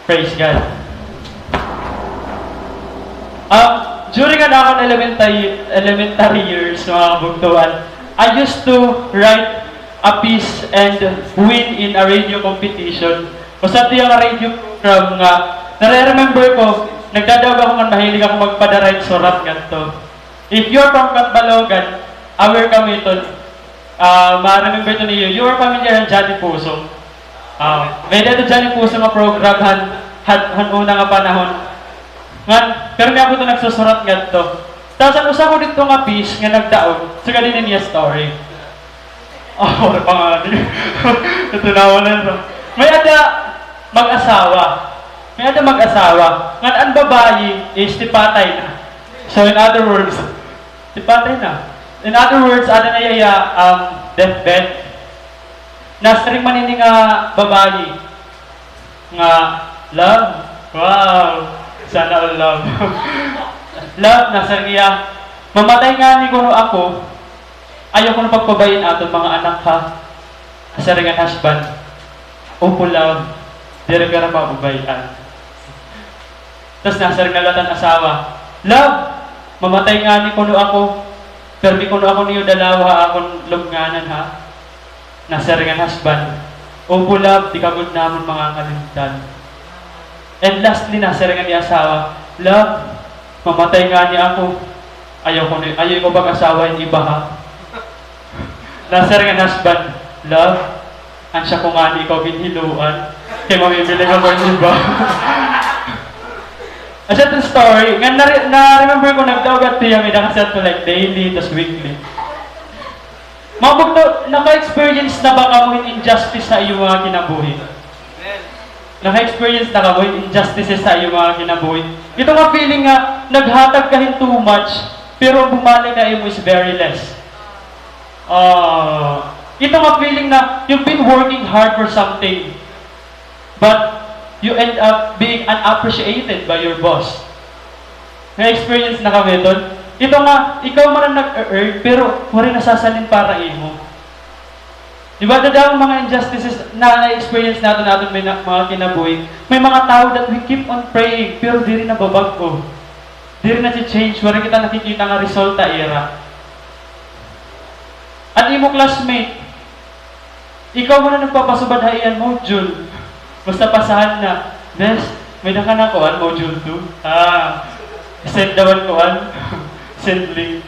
Praise God. During akong elementary years, mga kabugtuan, I used to write a piece and win in a radio competition. Basta ito yung radio program nga, nare-remember ko, nagdadawag ako nga mahilig ako magpadaray surat ganito. If you're from Katbalogan, aware kami ito, ma-remember ito niyo, you are familiar ng Johnny Pusong. May dito Johnny Pusong nga program, han una nga panahon. Pero may ako ito nagsusurat ganito. Tapos ang usa ko dito nga piece nga nagdaog, sa ganito niya story. Wala pa nga niya. Natunawa na ito. May ada mag-asawa. Ngan ang babae is tipatay na. So in other words, tipatay na. In other words, ada na yaya deathbed. Nasaring manini nga babae. Nga love. Wow. Sana all love. Love, nasaring iya. Mamatay nga ni kuno ako. Ayaw ko na pagpabayin ato mga anak ha. Nasaring ang husband. Opo love. Diri ka na mababayan. Tapos nasaring nalatan asawa. Love, mamatay nga ni kuno ako. Pero di kuno ako niyo dalawa akong lubnganan ha. Nasaring ang husband. Opo love, di kagod naman mga kalimtan. And lastly, nasaring ni asawa. Love, mamatay nga ni ako. Ayaw ko bang asawa yung iba ha. Nasaring ang husband. Love, ansya ko nga ni ikaw ginhiluan. Kaya mamibili ka ba yung iba? As the story, nga na-remember ko nagdawagat tiya, may nakasat ko like daily, tas weekly. Mga bugto, naka-experience na ba kamuhin injustice sa iyong mga kinabuhi? Naka-experience na kamuhin injustices sa iyong mga kinabuhi? Ito nga feeling nga, naghatag kahin too much, pero bumalik na imo is very less. Ito nga feeling na you've been working hard for something, but you end up being unappreciated by your boss. Na-experience na kami doon. Ito nga, ikaw man ang nag-earn, pero wala nasasalin para imo. Diba, dadawang mga injustices na na-experience natin may mga kinabuhi. May mga tao that we keep on praying, pero di rin nababago. Di rin na-change, wala kita nakikita nga resulta era. At imo classmate, ikaw mo na nagpapasubadhaian mo, June. Basta pasahan na, Bes, may naka na kuan, module 2. Send dawan kuan. Send link.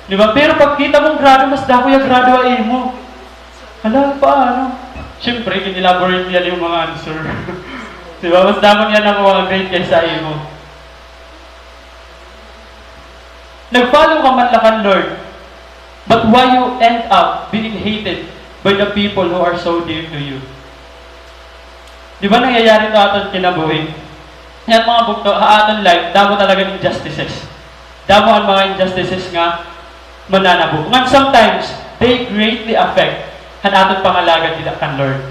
Diba? Pero pagkita mong grado, mas dako yung grado ay mo. Hala, paano? Siyempre, kinelaborate niya yung mga answer. Diba? Mas dako niya ng mga grade kaysa imo. Nag-follow ka man lakan, Lord. But why you end up being hated by the people who are so dear to you? Di ba nangyayari ito aton kinabuhi? Yan mga bukto, aton life, damo talaga ng injustices. Damo ang mga injustices nga mananabo. Ngan sometimes, they greatly affect ang aton pangalaga nila kan Lord.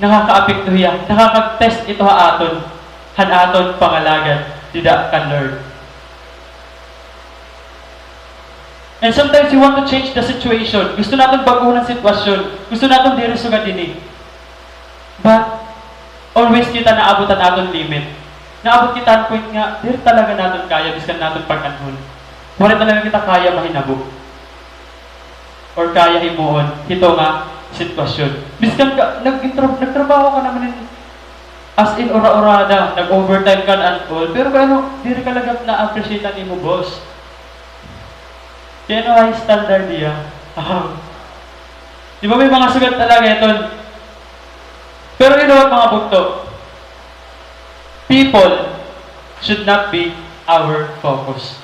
Nakaka-apekto yan. Nakaka-test ito aton ang aton pangalaga nila kan Lord. And sometimes we want to change the situation. Gusto natin baguhin ang sitwasyon. Gusto natin diresugan din eh. But, always kita naabutan natin limit. Naabot kita ang point nga, di talaga natin kaya, biskan natin pag-anhon. Wala talaga kita kaya mahinabo. Or kaya himuon. Ito nga, sitwasyon. Biskan ka, nagtrabaho ka naman as in ora-orada, nag-overtime ka and all, pero kaya di rin talaga na-appreciate ang imo, boss. Kaya high standard niya. Di ba may mga sugat talaga ito? Pero inuwat mga bugto, people should not be our focus.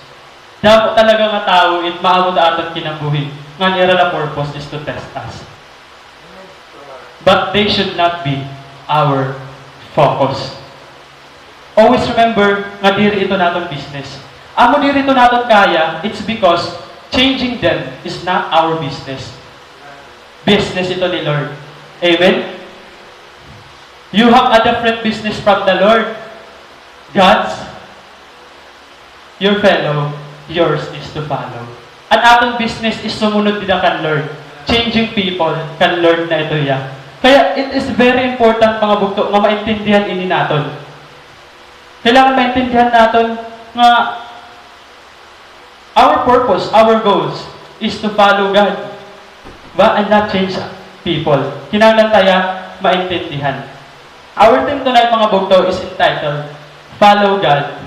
Dapat talaga nga tao, it maabot aton kinabuhi. Nga nira na purpose is to test us. But they should not be our focus. Always remember, nga diri ito naton business. Amo diri ito naton kaya, it's because changing them is not our business. Business ito ni Lord. Amen? You have a different business from the Lord. God's, your fellow, yours is to follow. Ang atong business is sumunod din kan Lord. Changing people kan Lord na ito ya. Kaya it is very important mga bugto nga maintindihan ini naton. Kailangan maintindihan naton nga our purpose, our goals is to follow God. Ba? And not change people. Kinahanglan tayo maintindihan. Our theme tonight mga bugto is entitled Follow God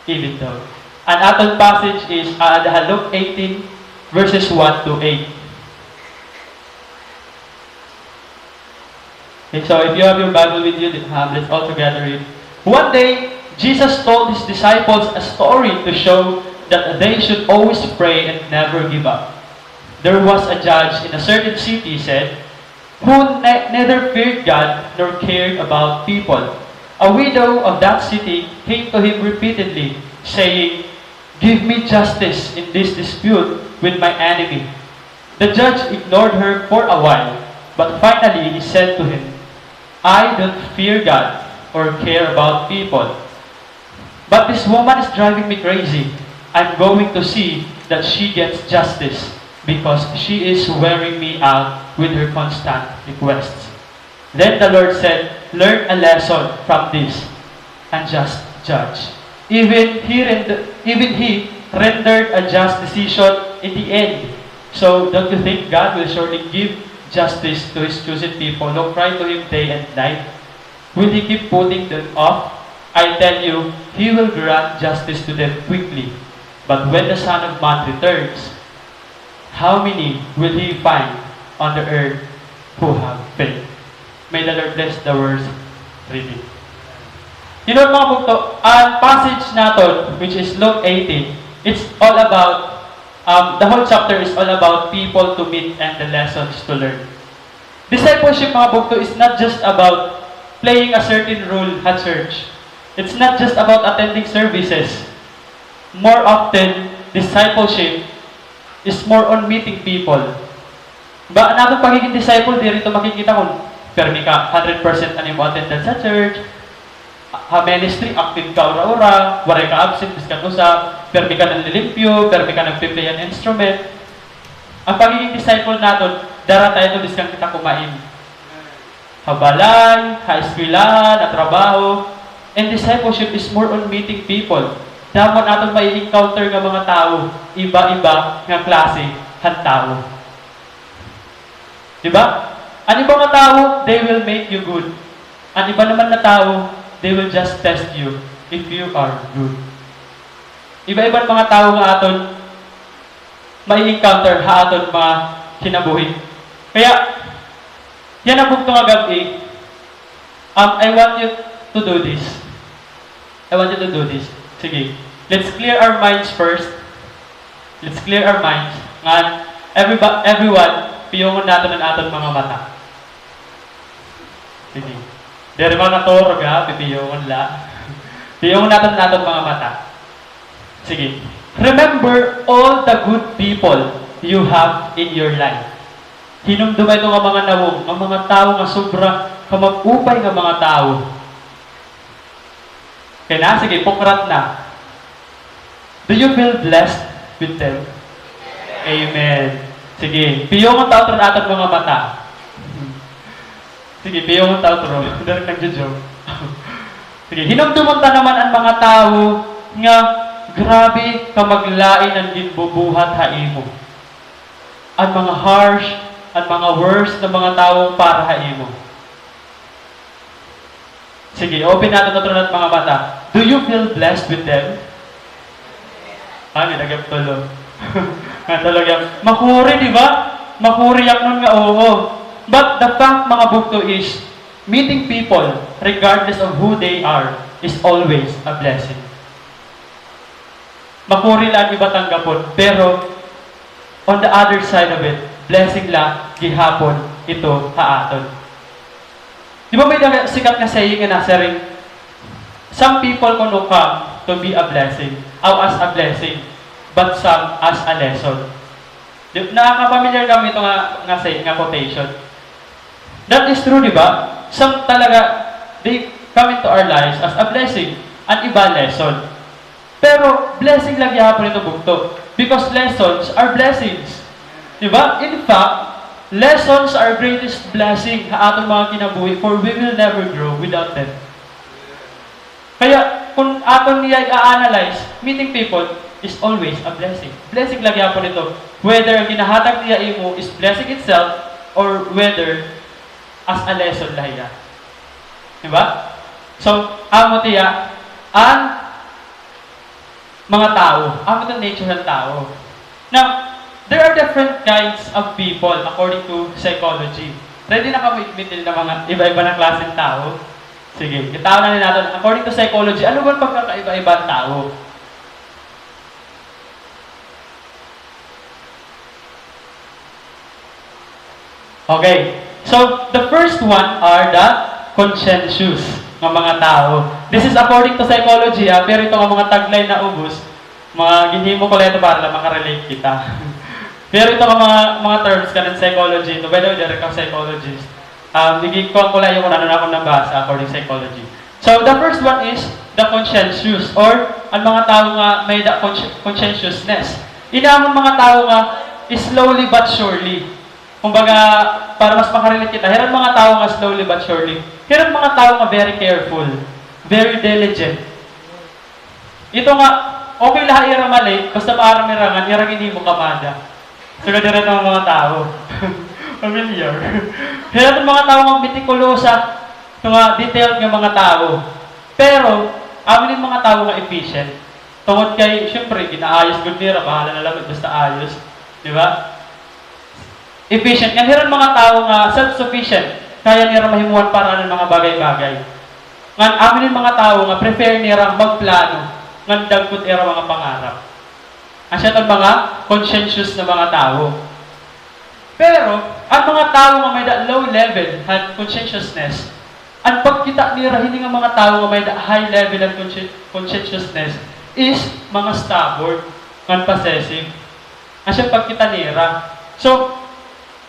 Even Though. An aton passage is Luke 18 verses 1 to 8. Okay, so if you have your Bible with you, let's all together read. One day, Jesus told his disciples a story to show that they should always pray and never give up. There was a judge in a certain city, said, who neither feared God nor cared about people. A widow of that city came to him repeatedly, saying, "Give me justice in this dispute with my enemy." The judge ignored her for a while, but finally he said to him, "I don't fear God or care about people. But this woman is driving me crazy. I'm going to see that she gets justice because she is wearing me out with her constant requests." Then the Lord said, "Learn a lesson from this unjust judge. Even he rendered a just decision in the end. So don't you think God will surely give justice to his chosen people who cry to him day and night? Will he keep putting them off? I tell you, he will grant justice to them quickly. But when the Son of Man returns, how many will he find on the earth who have faith?" May the Lord bless the words reading. You know mga bugto, ang passage natin, which is Luke 18, it's all about the whole chapter is all about people to meet and the lessons to learn. Discipleship, mga bugto, is not just about playing a certain role at church. It's not just about attending services. More often, discipleship is more on meeting people. Ba, natin pagiging disciple, di rito makikita kung permi ka 100% ano mo attendance sa church, ministry, active ka ora-ora, waray ka absent, biskan usap, permi ka ng lilimpyo, permi ka ng play an instrument. Ang pagiging disciple natin, dara tayo ito biskan kita kumain. Habalay, ha-eskwelahan, na trabaho. And discipleship is more on meeting people. Dapat natin may encounter ng mga tao, iba-iba ng klase ng tao. Diba? Ang ibang mga tao, they will make you good. Ang iba naman na tao, they will just test you if you are good. Iba-ibang mga tao nga aton, may encounter ha aton mga kinabuhi. Kaya, yan ang bugto nga gabi. I want you to do this. I want you to do this. Sige. Let's clear our minds first. Let's clear our minds. Nga, everyone, piyungon natin ang aton mga mata. Sige. Dari mga natorog ha, pipiyungon la. Piyungon natin ang aton mga mata. Sige. Remember all the good people you have in your life. Hinumdumay ito nga mga nawong, ang mga tao nga sobra kamag-upay nga mga tao. Kaya na, sige, pukrat na. Do you feel blessed with them? Amen. Sige, piyong ang tautron aton mga mata. Sige, piyong ang tautron. Dari nagjo-joke. Sige, hinumdumunta naman ang mga tao nga grabe kamaglain ang ginbubuhat haimo. Ang mga harsh, ang mga worst na mga taong para haimo. Sige, open natin ito at mga mata. Do you feel blessed with them? May nagap tulo. Talaga. Makuri, di ba? Makuri yak nun nga, oo. But the fact, mga bukto, is meeting people, regardless of who they are, is always a blessing. Makuri lang iba tanggapon, pero on the other side of it, blessing lang, gihapon, ito, haaton. Di ba may sikat na saying na nasa ring, some people kuno come to be a blessing, or as a blessing, but some as a lesson. Nakaka-familiar kami ito nga saying, nga quotation. That is true, di ba? Some talaga, they come into our lives as a blessing, an iba lesson. Pero, blessing lang yapon ito bugto. Because lessons are blessings. Di ba? In fact, lessons are greatest blessing sa atong mga kinabuhi, for we will never grow without them. Kaya, kung aton niya i-analyze, meeting people is always a blessing. Blessing lagi po nito. Whether ginahatag niya imo is blessing itself, or whether as a lesson lahiya. Diba? So, amo tiya, ang mga tao, amo the nature ng tao. Now, there are different kinds of people according to psychology. Ready na kami admitin ng mga iba-iba ng klaseng tao? Sige, itaw na natin. According to psychology, ano ba pagkakaiba-ibang tao? Okay. So, the first one are the conscientious ng mga tao. This is according to psychology, pero ito ang mga tagline na ubos, mga ginhimo ko lang ito para lang makarelate kita. Pero ito ang mga terms ka ng psychology, ito, by the way, direct ang psychologist. Nagigikuhan ko lang yung ano na ako nabasa according to psychology. So, the first one is the conscientious, or ang mga tao nga may the conscientiousness. Inaamon mga tao nga slowly but surely. Kumbaga, para mas makarelate kita, hiran mga tao nga slowly but surely. Hiran mga tao nga very careful, very diligent. Ito nga, okay lahat ira malate, basta maaramirangan, irang hindi mo kamada. So, ganyan ang mga tao. Familiar. Hiran mga tao nga meticulosa, nga detailed nga mga tao. Pero, amin yung mga tao nga efficient. Tungod kay, syempre, ginaayos good nila, bahala na lang, basta ayos. Di ba? Efficient. Yan hiran mga tao nga self-sufficient. Kaya nila mahimuan para ng mga bagay-bagay. Ngan amin yung mga tao nga prefer nila magplano. Ngan dagkot nila mga pangarap. Asya itong mga conscientious na mga tao. Pero, ang mga tao nga may low level at conscientiousness, ang pagkita nila hindi nga mga tao nga may high level at conscientiousness is mga stubborn, ngan possessive. Asya pagkita nila. So,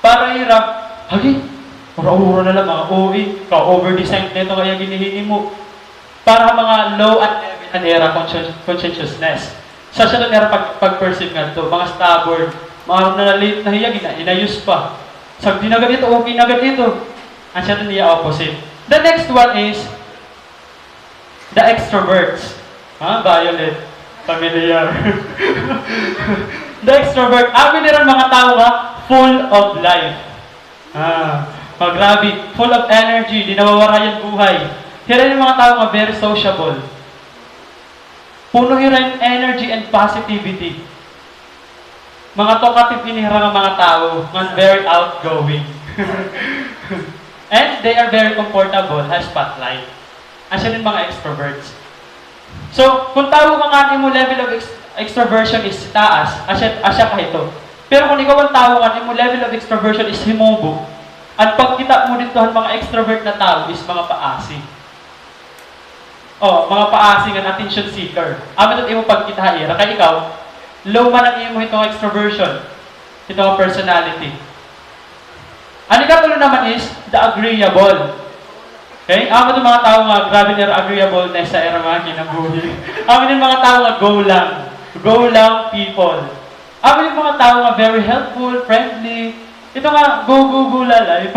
para ira, hagi, ura-ura na lang mga OE, ka-over-design nito kaya ginihini mo. Para mga low at level and era conscientiousness. Sa siya doon era pag-perceive nga ito, mga stubborn, mga na late na hiya, inayos pa. Sabi na ganito, okay na ganito. Ang siya doon niya opposite. The next one is the extroverts. Violet. Familiar. The extrovert. Amin nila mga tao nga, full of life. Grabe. Full of energy. Di nawawarayan buhay. Hiran yung mga tao nga very sociable. Puno hiran energy and positivity. Mga talkative inihira ng mga tao nga very outgoing. And they are very comfortable as spotlight. Asya din mga extroverts. So, kung tao ka nga mo level of extroversion is taas, asya ka ito. Pero kung ikaw ang tao nga mo level of extroversion is himobo, at pagkita mo dito ang mga extrovert na tao is mga paasi. Mga paasi nga attention seeker. Amin ito imo pagkita ira. Kaya ikaw, low man ang imo itong extroversion, itong personality. Ang ikatulo naman is the agreeable. Okay? Amin yung mga tao nga, grabe nila agreeableness sa era mga kinabuhi. Amin yung mga tao nga, go lang. Go lang people. Amin yung mga tao nga, very helpful, friendly. Ito nga, go la life.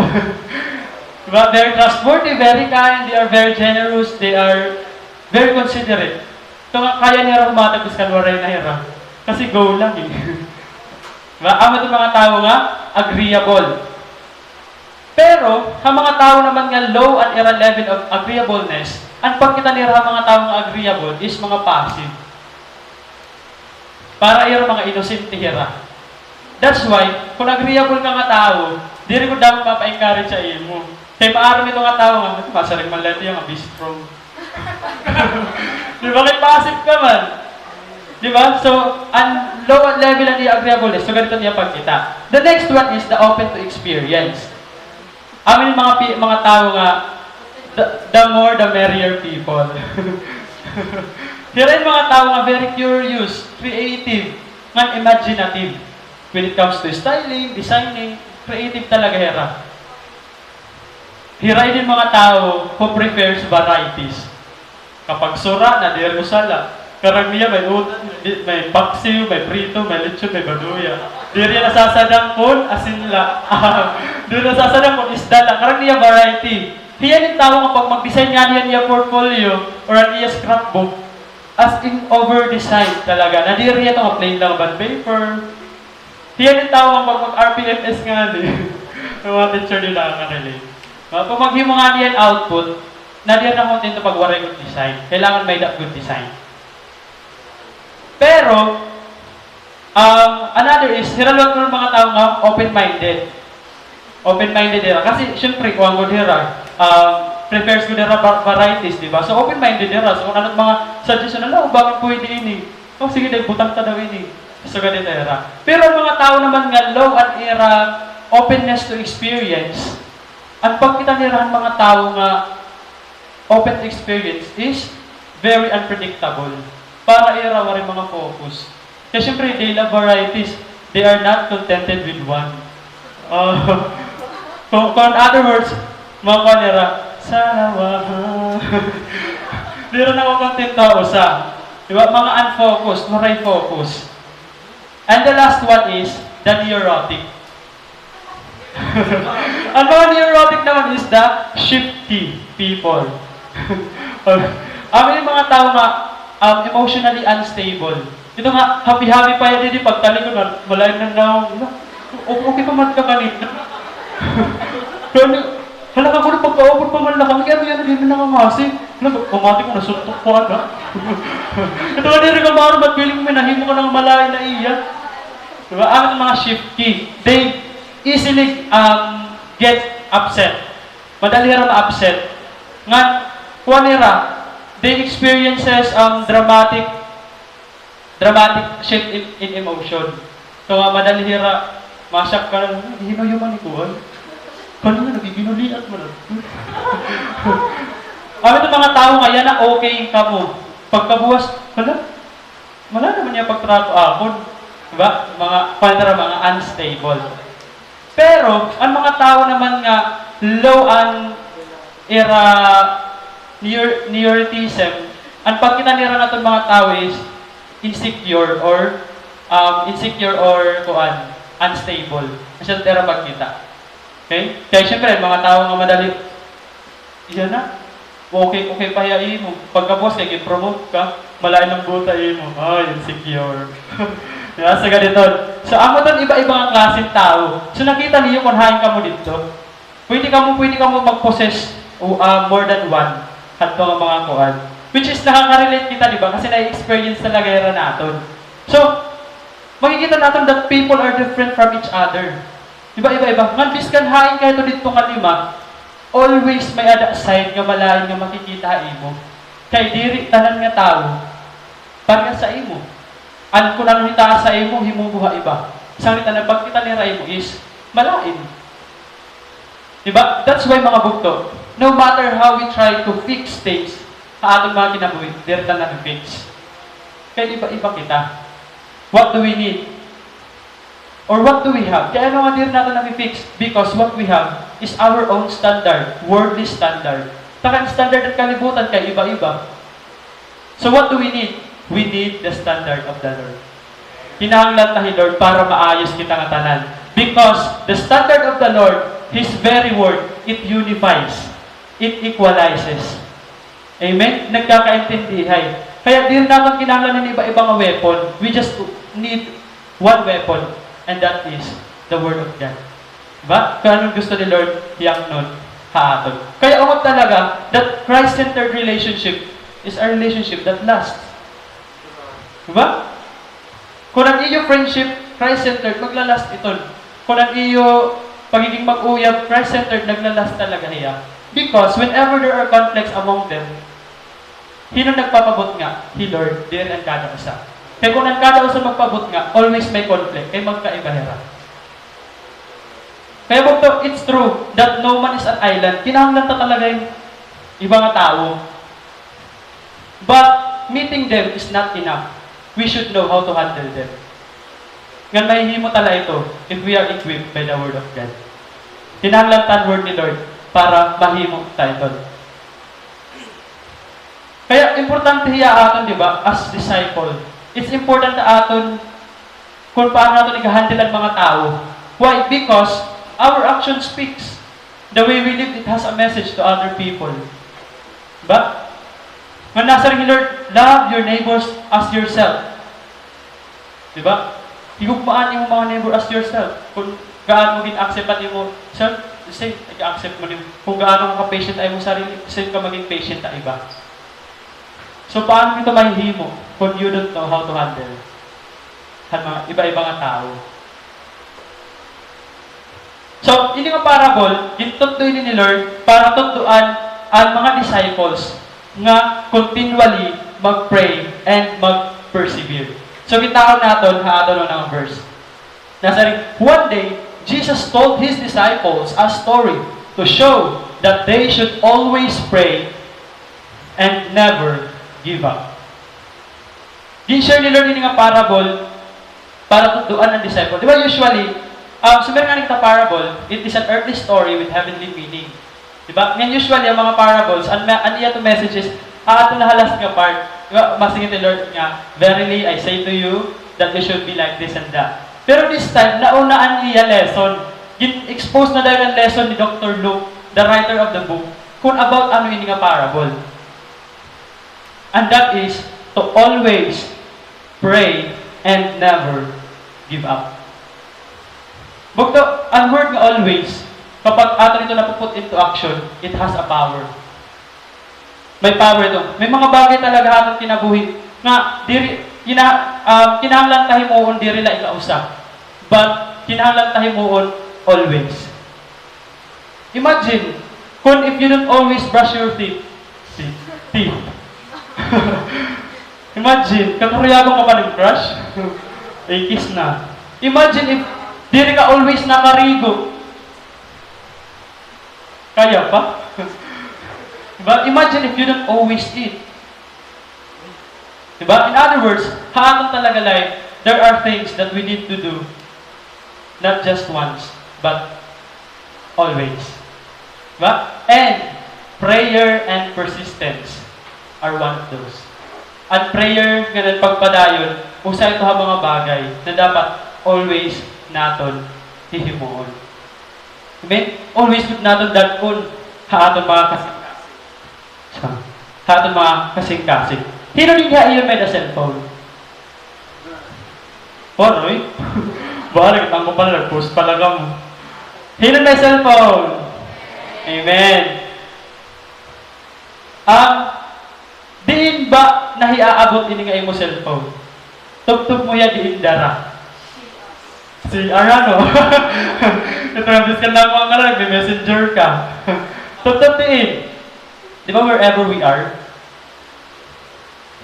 Diba? Very trustworthy, very kind, they are very generous, they are very considerate. Ito nga, kaya nila humatagos kanwaray na hira. Kasi go lang eh. Diba? Amin yung mga tao nga, agreeable. Pero, ang mga tao naman nga low and era level of agreeableness, ang pagkita nila ang mga tao nga agreeable is mga passive. Para ira mga innocent hira. That's why, kung agreeable ka nga tao, di rin ko dapat mapa-encourage sa imo. Kaya maaram ito nga tao nga, masaring malito yung bistro. Di ba? Kaya passive ka man. Di ba? So, ang low level and agreeableness, so ganito niya pagkita. The next one is the open to experience. Amin mga tao nga, the more the merrier people. Here ay mga tao nga very curious, creative, nga imaginative. When it comes to styling, designing, creative talaga hera. Hiray din mga tao who prefers varieties. Kapag sura na, diyar usala. Karamihan may utan, may paksiw, may prito, may lechon, may baduya. Diri nasasadang kun, asin la. Doon nasasadang kun, isda lang. Karang niya variety. Hiyan yung tao nga pag mag-design nga niya portfolio or ang iya scrapbook, as in over-design talaga. Nadiri ito nga plain lang bond paper. Hiyan yung tao nga pag mag-RPFS nga yung mga teacher nila nga relate. Pag maghimo nga niyan output, nadiyan na content pag waray good design. Kailangan may good design. Pero, another is, hiralot mo ng mga tao nga open-minded. Open-minded nila. Kasi, syempre, kung ang good hira, prefers good hira varieties, di ba? So, open-minded nila. So, kung anong mga suggestion na, bakit pwede ini? Oh, sige, butang ta daw ini. So, ganito hira. Pero, ang mga tao naman nga, low at era, openness to experience, ang pagkita nila ng mga tao nga, open to experience is very unpredictable. Para era rin mga focus. Kaya syempre, they love varieties. They are not contented with one. Kung in other words, mga kanira, salawa. Di rin ako content tao sa. Diba? Mga unfocused, maray focus. And the last one is the neurotic. Ang mga neurotic naman is the shifty people. Amin yung mga tao nga emotionally unstable. Ito nga, happy-happy pa yan din pagtali ko na malayo na okay pa man ka kanina. Hala ka ko na pagka-over pa man lang kami, kaya yan hindi na nakamasi. Kumati ko, nasuntok ko na. Ito nga din rin kamaro, ba't feeling mo nahimo ka ng malayo na iya? Diba? Amin mga shifty. They easily get upset. Madali rin ma-upset. Nga, kuha nila, they experiences dramatic shift in emotion. So, madali hira, masyak ka na, hinayuman ni Kuhan. Kanina, nagiginuliat mo na. Kami itong mga tao nga, yan na okay ka mo. Pagkabuwas, wala naman niya pagtrato akon. Diba? Mga unstable. Pero, ang mga tao naman nga, low and era neuroticism, ang pagkita nila na itong mga tao is insecure or unstable. Kasi ito era pagkita. Okay? Kaya siyempre, mga tao nga madali, yan na, okay pa hiyain mo. Pagkapos, kaya promote ka, malayo ng buta mo. Insecure. Diba? Sa ganito. So, amo doon iba-ibang klaseng tao. So, nakita niyo kung hain ka mo dito. Pwede ka mo mag-possess more than one at mga kuhan. Which is nakaka-relate kita, di ba? Kasi na-experience talaga yara natin. So, makikita natin that people are different from each other. Iba-iba. Ngan biskan hain ka ito dito nga lima, always may ada side nga malayo nga makikita imo. Kay diri tanan nga tao, para sa imo. An kung ano hita sa imo, himubuha iba. Isang kita na pagkita ni imo is malain. Diba? That's why mga bugto, no matter how we try to fix things, sa atong mga kinabuhi, diri ta na fix. Kaya iba-iba kita. What do we need? Or what do we have? Kaya ano nga diri natin na-fix? Because what we have is our own standard, worldly standard. Takang standard at kalibutan kay iba-iba. So what do we need? We need the standard of the Lord. Kinahanglan tayo, Lord, para maayos kita nga tanan. Because the standard of the Lord, His very word, it unifies. It equalizes. Amen? Nagkakaintindihay. Kaya din naman kinahanglan ng iba-ibang weapon. We just need one weapon. And that is the Word of God. Diba? Kung anong gusto ni Lord, hiyang nun, haatod. Kaya umot talaga, that Christ-centered relationship is a relationship that lasts. Diba? Kung ang iyo friendship, Christ-centered, maglalast ito. Kung ang iyo pagiging mag-uyab, Christ-centered, naglalast talaga niya. Because whenever there are conflicts among them, hino nagpapabot nga? He Lord, din ang kada usa. Kaya kung ang kada usa magpabot nga, always may conflict, kaya magkaibahera. Kaya bukto, it's true that no man is an island. Kinahanglan ta talaga yung ibang tao. But meeting them is not enough. We should know how to handle them. Nga mahihimo tala ito if we are equipped by the Word of God. Kinahanglan ta word ni Lord para mahimo tayo doon. Kaya importante hiya aton, di ba, as disciple. It's important na aton kung paano natin i-handle ang mga tao. Why? Because our action speaks. The way we live, it has a message to other people. Diba? Nga nasa rin, Lord, love your neighbors as yourself. Diba? Higugmaan yung mga neighbor as yourself. Kung gaano mo gin-accept at mo, self, same, i-accept mo rin. Kung gaano ka patient ay mo sarili, same ka maging patient na iba. So, paano ito mahihimo kung you don't know how to handle mga iba-ibang tao? So, ini nga parable, gintuntuin ni Lord para tuntuan ang mga disciples nga continually mag-pray and mag-persevere. So, kitaon natin, haadon ng verse. Nasa rin, one day, Jesus told His disciples a story to show that they should always pray and never give up. Gin-share ni Lord ini nga parable para tuntuan ng disciple. Di ba usually, meron nga nagta parable, it is an earthly story with heavenly meaning. Di ba? Ngayon usually, ang mga parables, iya to messages, ato na halas nga part, masingit ni Lord nga, verily, I say to you, that you should be like this and that. Pero this time, naunaan niya lesson. Expose na dahil ang lesson ni Dr. Luke, the writer of the book, kung about ano yun nga parable. And that is, to always pray and never give up. Bukto, ang word nga always, kapag ato nito napuput into action, it has a power. May power ito. May mga bagay talaga atong kinabuhi nga kinahanglan tayo moon diri la ikausap. But kinahanglan tayo moon always. Imagine kung if you don't always brush your teeth. Imagine, kakaruyabang ka pa ng brush, kiss na. Imagine if diri ka always nakarigo. Kaya pa? But imagine if you don't always eat. Diba? In other words, haatong talaga life, there are things that we need to do. Not just once, but always. Diba? And prayer and persistence are one of those. At prayer, ganun pagpadayon, usa ito ha mga bagay na dapat always naton hihimuon. Amen? Always good naton dadkon haaton mga kasing-kasing. Haaton mga kasing-kasing. Hino din nga iyon may the cellphone? Poroy? Balik, ang ko pala, nag-post pala ka mo. Hino may cellphone? Amen. Diin ba nahiaabot ini nga imo cellphone? Tugtog mo yan diin dara. Si Arano. Ito nga, bis ka na mo ang kalag, may messenger ka. Tugtog diin. Di ba wherever we are?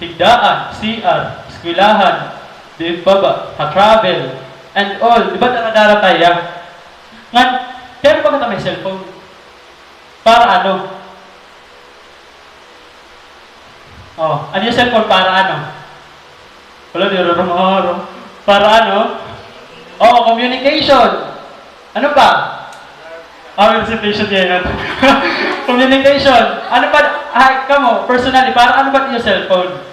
Higdaan, CR, eskwelahan, diin baba, ha-travel, and all. Di ba nakadara tayo? Ngan, kaya ba ka may cellphone? Para ano? Oh, ano yung cellphone para ano? Wala, di rin mga para ano? Oh, communication. Ano pa? Recitation yan. Communication. Ano pa? Kamo, personally, para ano ba yung cellphone?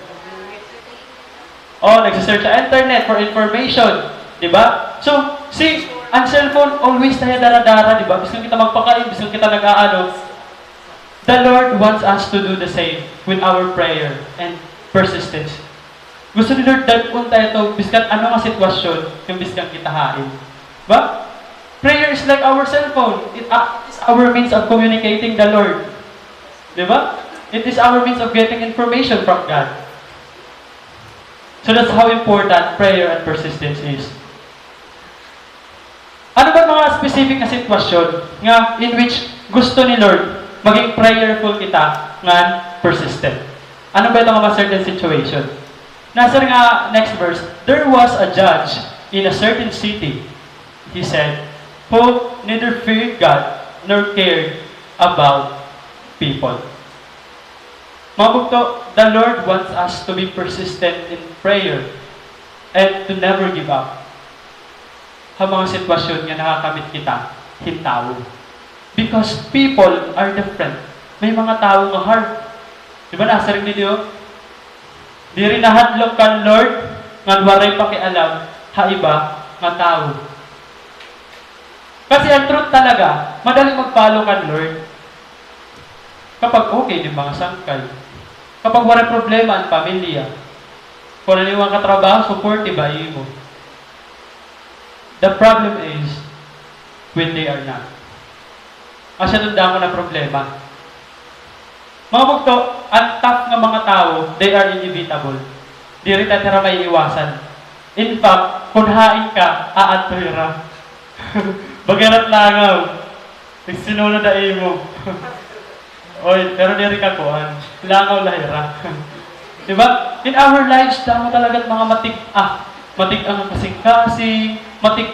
Oh, nagsisearch sa internet for information. Diba? So, see, ang cellphone, always tayo dara-dara, diba? Bis kita magpakain, bis kita nag-aano. The Lord wants us to do the same with our prayer and persistence. Gusto ni Lord dalpon tayo ito, biskan ano nga sitwasyon, yung biskan kita hain. Diba? Prayer is like our cellphone. It is our means of communicating the Lord. Diba? It is our means of getting information from God. So that's how important prayer and persistence is. Ano ba mga specific na sitwasyon nga in which gusto ni Lord maging prayerful kita nga persistent? Ano ba itong mga certain situation? Nasa nga next verse, there was a judge in a certain city, he said, who neither feared God nor cared about people. Mga bugto, the Lord wants us to be persistent in prayer and to never give up. Ha mga sitwasyon nga nakakamit kita, hintawo. Because people are different. May mga tao nga heart. Diba nasa rin ninyo? Di rin nahadlok kan Lord, nga waray pakialam, haiba nga tao. Kasi ang truth talaga, madaling mag-follow kan Lord. Kapag okay din mga sangkay. Kapag wala problema ang pamilya. Kung ano yung katrabaho, supportive ba mo. The problem is when they are not. Asya doon damo na problema. Mga bugto, ang tough ng mga tao, they are inevitable. Di rin tatira may iwasan. In fact, kung hain ka, aatoyra. Bagarat langaw. Nagsinunod na mo. Oy, pero di rin kakuhan. Langaw lahira. Diba? In our lives, damo talaga mga matik ang kasing-kasing, matik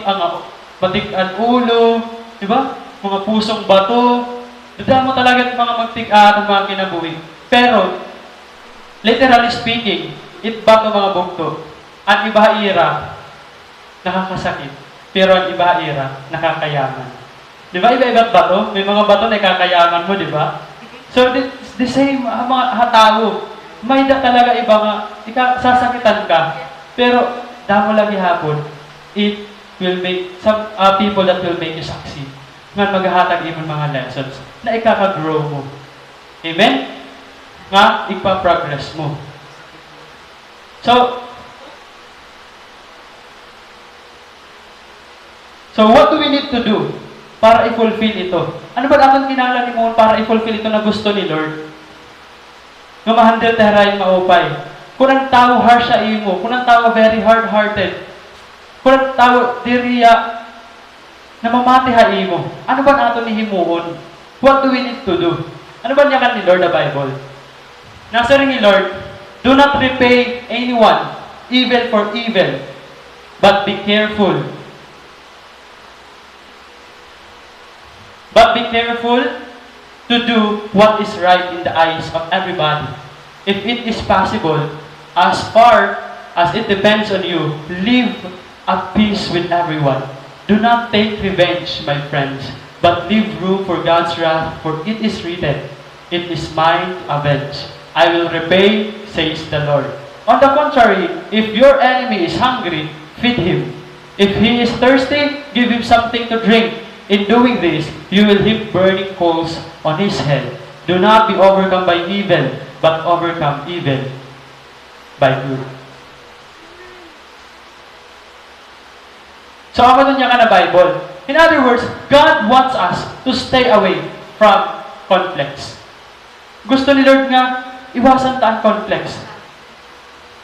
ang ulo, diba? Mga pusong bato. Damo talaga mga magtik-at ang mga kinabuhi. Pero, literally speaking, itbato mga bugto, ang ibahaira, nakakasakit. Pero ang ibahaira, nakakayaman. Di ba iba-iba't bato? May mga bato na ikakayaman mo, di ba? So, the same, mga tao, may talaga iba nga, sasakitan ka. Pero, damo lagi hapon, it will make, some people that will make you succeed. Nga maghahatag imong mga lessons na ikaka-grow mo. Amen? Nga, ipa-progress mo. So what do we need to do para i-fulfill ito? Ano ba dapat kinahanglan mo para i-fulfill ito na gusto ni Lord? Nga ma-handle tayo maupay. Kung ang tao harsh sa imo, kung ang tao very hard-hearted, kung ang tao diriya na mamati ha imo, ano ba nato ni himuon? What do we need to do? Ano ba niya kan ni Lord the Bible? Nasa rin ni Lord, do not repay anyone evil for evil, but be careful. But be careful to do what is right in the eyes of everybody. If it is possible, as far as it depends on you, live at peace with everyone. Do not take revenge, my friends, but leave room for God's wrath, for it is written, "It is mine to avenge. I will repay, says the Lord." On the contrary, if your enemy is hungry, feed him. If he is thirsty, give him something to drink. In doing this, you will heap burning coals on his head. Do not be overcome by evil, but overcome evil by good. So, ako nun niya ka na Bible. In other words, God wants us to stay away from conflicts. Gusto ni Lord nga, iwasan tayo conflicts.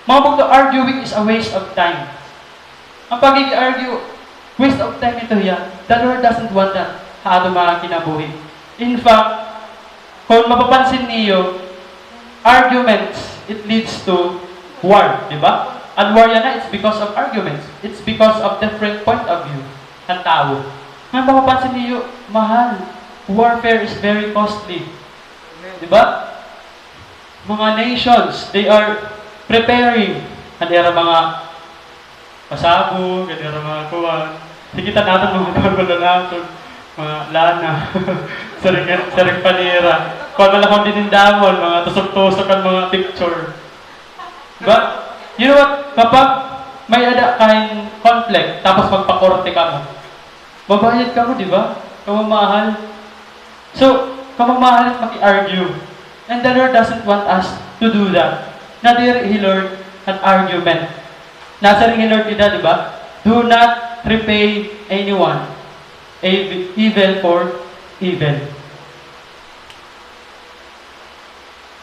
Mga bugto, arguing is a waste of time. Ang pag-argue, waste of time ito yan. The Lord doesn't want that sa ato mga kinabuhi. In fact, kung mapapansin niyo, arguments, it leads to war, di ba? Ang war yan na, it's because of arguments. It's because of different point of view ng tao. Ngayon mapapansin niyo, mahal. Warfare is very costly. Di ba? Mga nations, they are preparing. Kanira mga pasabog, kanira mga kuwan. Higita natin mga kagulo natin. Mga lana. Saring panira. Kung malakong dinindamon, mga tusok-tusok ang mga picture. Diba? You know what? Kapag may ada kahing conflict, tapos magpakorte ka mo, babayad ka mo, di ba? Kamamahal. So, kamamahal at maki-argue. And the Lord doesn't want us to do that. Nadir He Lord an argument. Nasa rin Lord ida, di ba? Do not repay anyone evil for evil.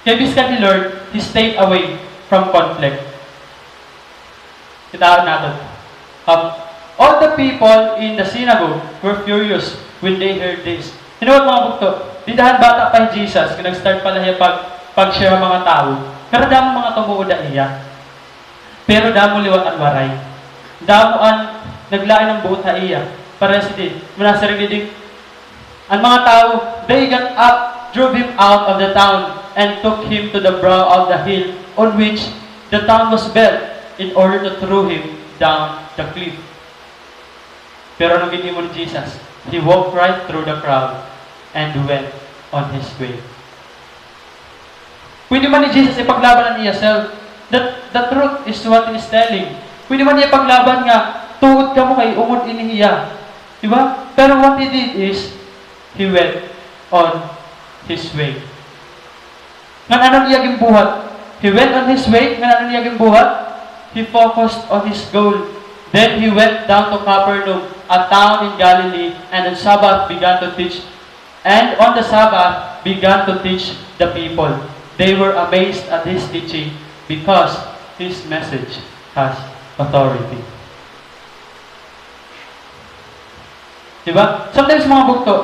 Kaya biskan ni Lord, He stayed away from conflict. Kitaan natin. All the people in the synagogue were furious when they heard this. You know what mga bukto? Dindahan bata pa Jesus, kung nag-start pala niya pag-share mga tao. Pero damo mga tumuod iya. Pero damo liwat ang waray. Damo ang naglain ng buot na iya. Para si din, muna sa rin ang mga tao, they got up, drove him out of the town, and took him to the brow of the hill on which the town was built, in order to throw him down the cliff. Pero anong gini mo ni Jesus? He walked right through the crowd and went on his way. Pwede man ni Jesus ipaglaban ang iya self. The truth is what he is telling. Pwede man niya ipaglaban nga, tuod ka mo kay ungod inihiya. Diba? Pero what he did is, he went on his way. Nga anong iyaging buhat? He went on his way. Nga anong iyaging buhat? He focused on his goal. Then he went down to Capernaum, a town in Galilee, and on Sabbath began to teach. And on the Sabbath began to teach the people. They were amazed at his teaching because his message has authority. Diba? Sometimes mga bugto,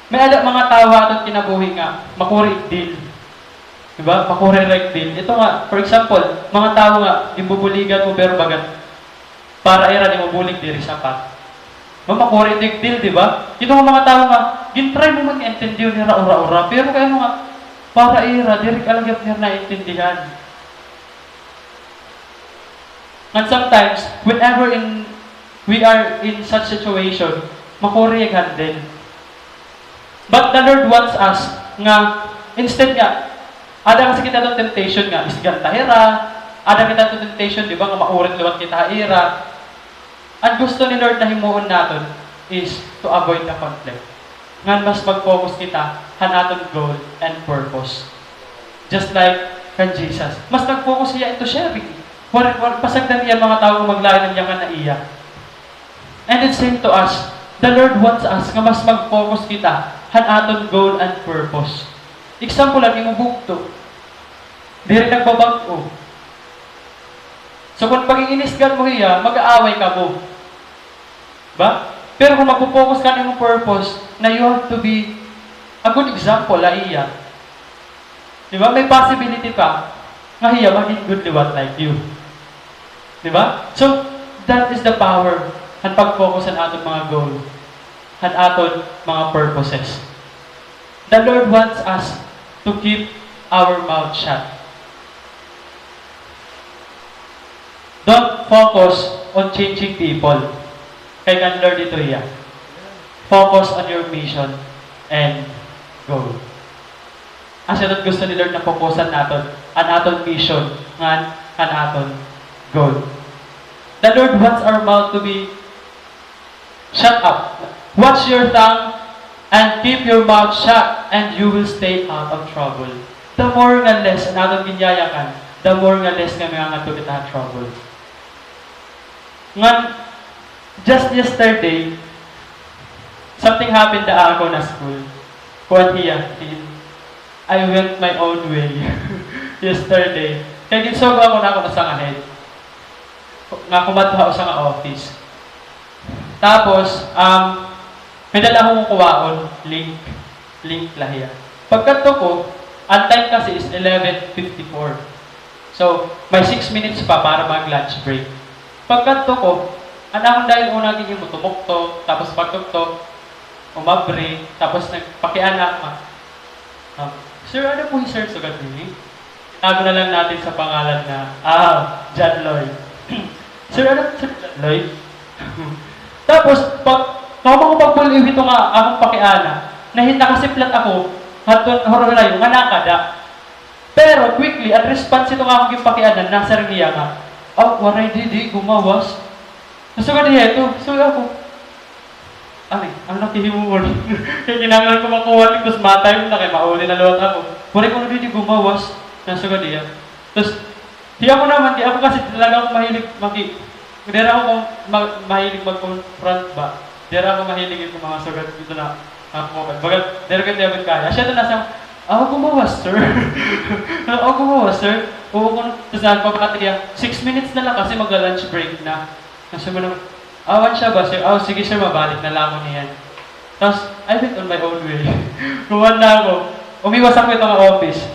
may mga tao ato kinabuhi nga, makurig din. Diba? Makurirek din. Ito nga, for example, mga tao nga, imbubuligan mo pero bagat, para era ni mabulig diri sapat. Makurirek din, diba? Ito nga mga tao nga, gintry mo mag-intindihan nila ura-ura, pero kaya nga, para era, diri ka lang nila naintindihan. And sometimes, whenever we are in such situation, makuriyagan din. But the Lord wants us nga, instead nga, ada kasi kita itong temptation nga, isgan tahira, ada kita itong temptation, di ba, nga maurit liwat kita ira. Ang gusto ni Lord na himuon natin is to avoid the conflict. Nga mas mag-focus kita, hanaton goal and purpose. Just like kan Jesus. Mas nag-focus siya ito sharing. Pasagdan niya mga tao maglayan ng yakan na iya. And it's same to us. The Lord wants us nga mas mag-focus kita, hanaton goal and purpose. Example lang, yung bugto. Di rin nagbabagto. So kung pag-iinisgan mo hiya, mag-aaway ka mo. Ba? Pero kung mag-focus ka ng purpose, na you have to be a good example, la iya. Di ba? May possibility pa, nga hiya, maging good liwat like you. Di ba? So, that is the power ang pag-focus ang ating mga goal, ang ating mga purposes. The Lord wants us to keep our mouth shut. Don't focus on changing people. Kay kan Lord ito iya. Focus on your mission and goal. As yun gusto ni Lord na focusan natin ang aton mission and ang aton goal. The Lord wants our mouth to be shut up. Watch your tongue and keep your mouth shut, and you will stay out of trouble. The more nga less ang aton ginyayakan, the more nga less nga mga nga kita trouble. Ngan, just yesterday, something happened na ako na school. Kuwan hiya, I went my own way. Yesterday. Kaya ginsogo ako na ako na sa ahead. Nga kumadha ako sa office. Tapos, may dala akong kuwaon, link lahiya. Pagkanto ko, ang time kasi is 11:54. So, may 6 minutes pa para mag-lunch break. Pagkanto ko, anakong dahil unang giging mo tumukto, tapos pagtuktok, umabre, tapos nagpakianak ma. Sir, ano po yung sir sugat niyo? Tago na lang natin sa pangalan na, John Lloyd. Sir, ano Sir John Lloyd? Tapos, kamo ko pagbuliw ito nga akong pakiana, nakasiplat ako, hatun horolayo, nga nakada. Pero, quickly, at response ito nga akong pakiana, nasa ringiya nga, waray di, gumawas. So, kaya ito, so ako, ang nakihimuon. Kaya ginagalan ko makuha, tapos matay na kayo, mauli na lawat ako. Waray ko na di gumawas, nasa kanya. Tapos, di ako kasi talaga ako mahilig Dera ako mahilig mag-confront ba? Dera ako mahilig yung mga sugat dito na moment. Bagat, dera ka David kaya. Siya ito nasa, gumawas, sir. Gumawas, sir. Tapos nagpapakatiya, 6 minutes na lang kasi mag-lunch break na. Nasa mo naman, awan siya ba, sir? Sige, sir, mabalik na lang ako niyan. Tapos, I went on my own way. Kuman na ako. Umiwas ako ito ng office.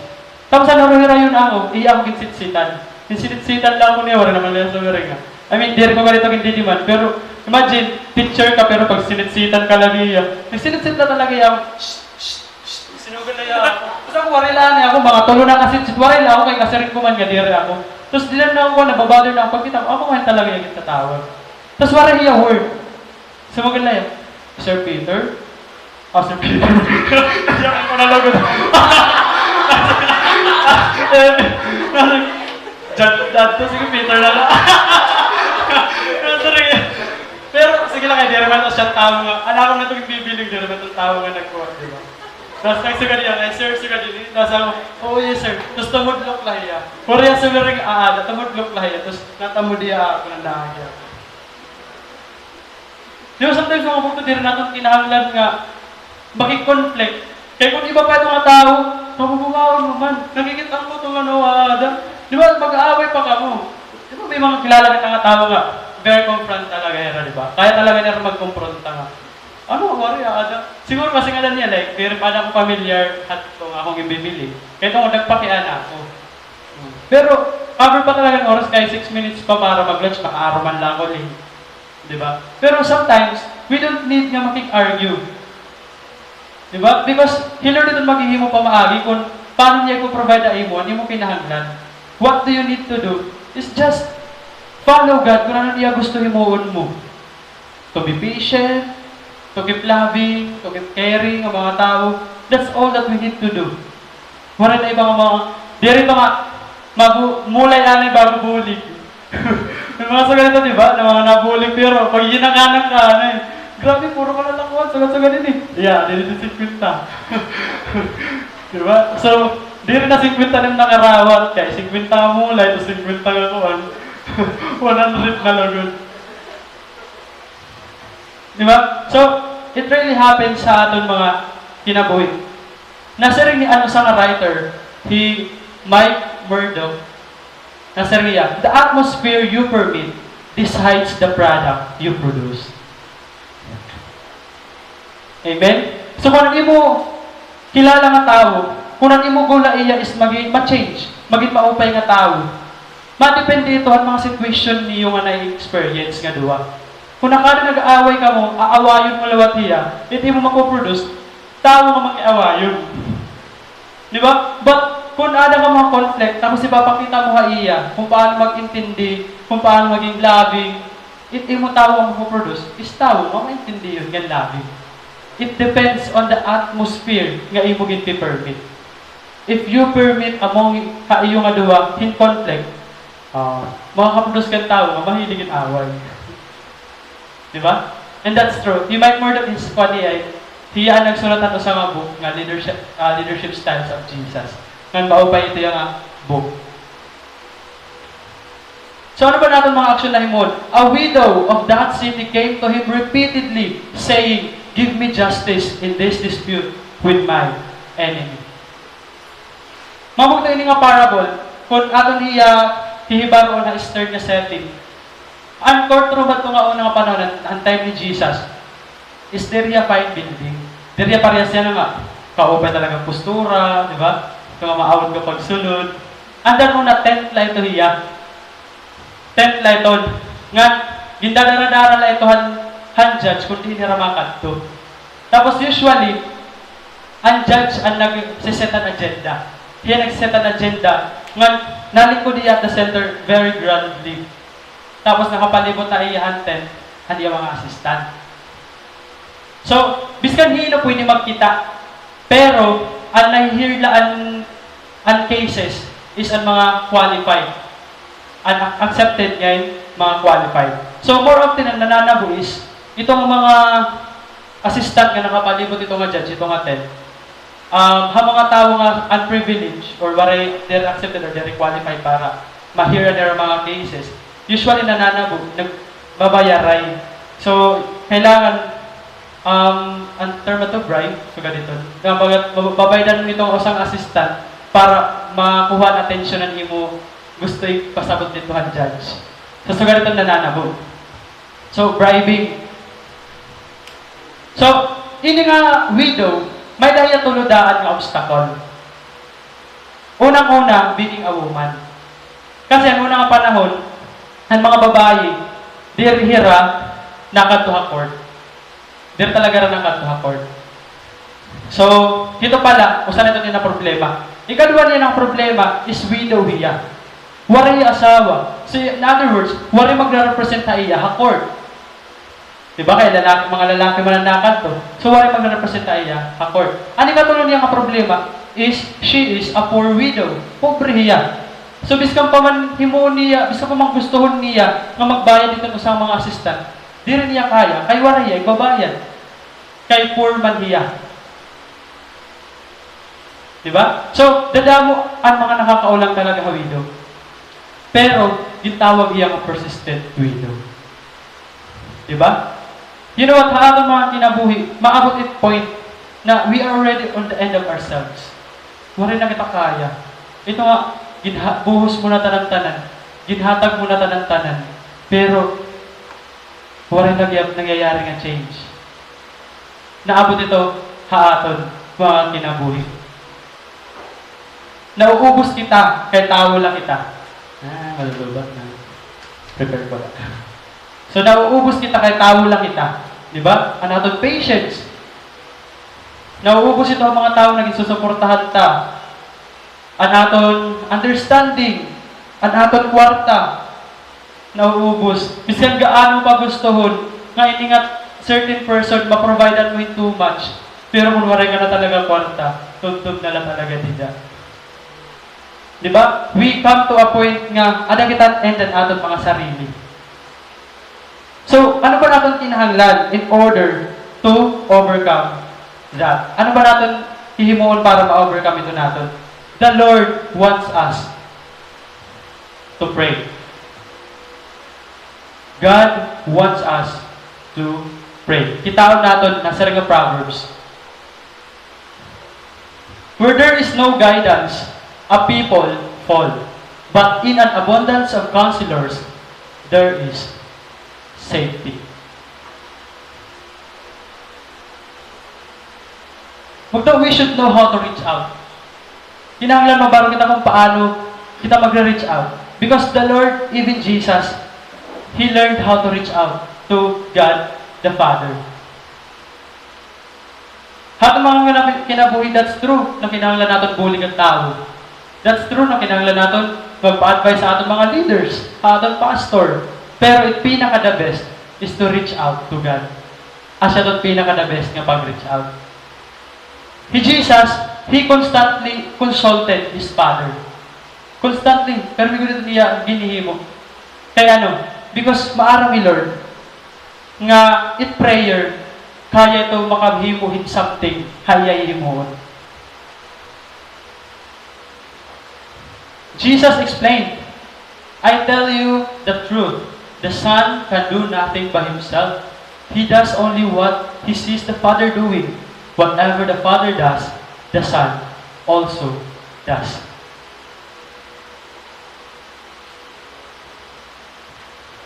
Tapos, hira yun ako. Iya ako kinsitsitan. Kinsitsitan lang ako niya, wala naman lang sa nga. I mean, di rin ko ganito hindi diman. Pero, imagine, teacher ka, pero pag sinitsitan ka lang niya, sinitsit na talaga yung, sinugan na niya ako. Tapos ako, warila niya ako, mga tulo na kasi, warila ako, kaya kasi rin kuman nga, di rin ako. Tapos, di lang na ako, nababother na ako, pagkita ako ngayon talaga yung tatawag. Tapos, warila niya word. Sumagal na yan, Sir Peter? Sir Peter. Yan ko na lagod. Dad, sige Peter na lang. sige lang kay Derman, tapos siya tao nga. Alam ko na itong bibiling Derman, itong tao nga nagkuha, di ba? Tapos nagsuga niya, ay sir, suga din. Tapos ako, oo yes sir. Tapos tamudlok lahiya. Korea sa ring aada, tamudlok lahiya. Tapos natamudya ako ng lahaya. Di ba sometimes mga bukto din natin kinahanglan nga makik-conflict. Kaya kung iba pa itong mga tao, mabubukawan mo man. Nakikita ko itong ano, aada. Di ba mag-aaway pa ka mo? Di ba may mga kilala ka nga tao nga, very confront talaga yan, di ba? Kaya talaga nila mag-confronta nga. Ano, wari, ada. Siguro kasi nga niya, like, pero pa na akong familiar at kung akong ibibili. Kaya kung nagpakian ako. Pero, cover pa talaga ng oras, kahit 6 minutes pa para mag-lunch, maka-araman lang ako late. Diba? Pero sometimes, we don't need nga makik-argue. Diba? Because, hilor dito maghihimo pa maagi kung paano niya i-provide ang imo, ano mo kinahanglan. What do you need to do? Is just follow God kung ano niya gusto himuon mo. To be patient, to keep loving, to keep caring ang mga tao. That's all that we need to do. Wala na ibang mga, di rin mga, mulay na bago bulig. Yung mga sa ganito, di ba? Na mga nabulig, pero pag yinanganan ka, ano eh. Grabe, puro ka lalakuan, sagat-sagat din eh. Yeah, di rin 50. Di ba? So, di rin na 50 ng nakarawat, kaya 50 ka mulay, tapos 50 ka kuhan. 100 na lagod. Diba? So, it really happens sa aton mga kinabuhi. Nasa rin ni ano sa nga writer, Mike Murdoch, nasa rin niya, the atmosphere you permit decides the product you produce. Amen? So, kung ano mo kilala nga tao, kung ano mo gula iya is ma-change, maging maupay nga tao, madepende ito ang mga situation niyo nga na-experience nga duwa. Kung nakada nag-aaway ka mo, aawayon mo lawat hiya, hindi mo mapoproduce, tao nga mag-aawayon. Di ba? But, kung ada ka mga conflict, tapos ipapakita mo iya, kung paano mag-intindi, kung paano maging loving, hindi mo tao nga mapoproduce, is tao, mamaintindi yun, yan loving. It depends on the atmosphere nga imo gin-permit. If you permit among kaiyo nga duwa, in conflict, makakaproduce kang tao, mahiligin away. Diba? And that's true. You might more than his funny ay, hiya nagsulat ato sa mga book nga leadership styles of Jesus. Ngan maupay ito yung book. So ano ba natin mga action na himod? A widow of that city came to him repeatedly, saying, "Give me justice in this dispute with my enemy." Mabukta ini nga parable, kung aton hihibaro na stern na setting, ang courtroom at nga unang panahon, ang time ni Jesus, is there a fine building. There parehas yan nga, kaupay talagang postura, di ba? Kung maawad ka pagsunod. Andan mo na tent light to hiya. Tent light on. Nga, gindadara-dara la ito han judge kung di niramakan to. Tapos usually, ang judge ang nag-set an agenda. Hiya nag-set an agenda. Nga, nalikod niya at the center very grandly. Tapos nakapalibot na iyahan tent, hindi mga assistant. So, biskan hino pwede magkita. Pero, ang nahihirla ang cases is ang mga qualified. Ang accepted ngayon, mga qualified. So, more often ang nananabo is, itong mga assistant nga nakapalibot itong judge, itong tent, ang mga tao nga unprivileged or they're accepted or they're qualified para ma-hear their mga cases, usually nananabo, nagbabayaray. So, kailangan, ang term na to, bribe, so ganito, babayadan mo itong isang assistant para makuha ang atensyon ng imo gusto ipasabot nito ang judge. So ganito nananabo. So, bribing. So, ini nga widow, may dahil tuludaan nga obstacle. Unang-una, being a woman. Kasi ang unang panahon, ang mga babae, dirhira nakadtuha court. Dir talaga rin nakadtuha court. So, dito pala, usan ito din na problema. Ikadwa niya ng problema is widow hiya. Wari asawa. So, in other words, wari magre-represent na iya ha court. Diba? Kaya mga lalaki mananakan to. So, wari magre-represent na iya ha court. Ano katulong niya nga problema is, she is a poor widow. Pobre hiya. So, biskan pa man himuon niya, biskan pa man gustuhon niya nga magbayad dito sa mga assistant, Di rin niya kaya. Kay waraya, babayan. Kay poor man hiya. Diba? So, dadamo ang mga nakakaulang talaga widow. Pero, gitawag iya ang persistent widow. Diba? You know what? Haatong mga kinabuhi, maabot it point na we are already on the end of ourselves. Wala na kita kaya. Ito nga, buhos mo na tanan-tanan. Ginhatag mo na tanan-tanan. Pero, wala na nangyayari nga change. Naabot ito, haaton, mga kinabuhi. Nauubos kita, kaya tawo lang kita. Malulubat na. Prepare ko lang. So, nauubos kita, kaya tawo lang kita. Diba? Anaton patience. Nauubos ito ang mga tao na isusuportahan ta. Anaton understanding. Anaton kwarta. Nauubos. Biskan gaano pa gustohon, nga iningat certain person, ma-provide mo too much. Pero kung waray ka na talaga kwarta, tuntun na lang talaga dida. Diba? We come to a point nga, ada kita endan aton mga sarili. So, ano ba natin kinahanglan in order to overcome that? Ano ba natin hihimuon para ma-overcome ito natin? The Lord wants us to pray. God wants us to pray. Kitaon natin na sa Proverbs. Where there is no guidance, a people fall. But in an abundance of counselors, there is safety. Magdaw, we should know how to reach out. Kinahanglan mabaro kita kung paano kita magre-reach out. Because the Lord, even Jesus, He learned how to reach out to God the Father. Hato mga kinabuhi, that's true, na kinahanglan natin bulig ang tao. That's true na kinahanglan natin magpa-advise sa ating mga leaders, sa ating pastor. Pero it pinaka-the best is to reach out to God. Asya doon pinaka-the best nga pag-reach out. Jesus, He constantly consulted His Father. Constantly. Pero may ganito niya ginihimo. Kaya ano? Because maarang ni Lord nga in prayer, kaya ito makahimuhin something, kaya himuhon. Jesus explained, I tell you the truth. The Son can do nothing by Himself. He does only what He sees the Father doing. Whatever the Father does, the Son also does.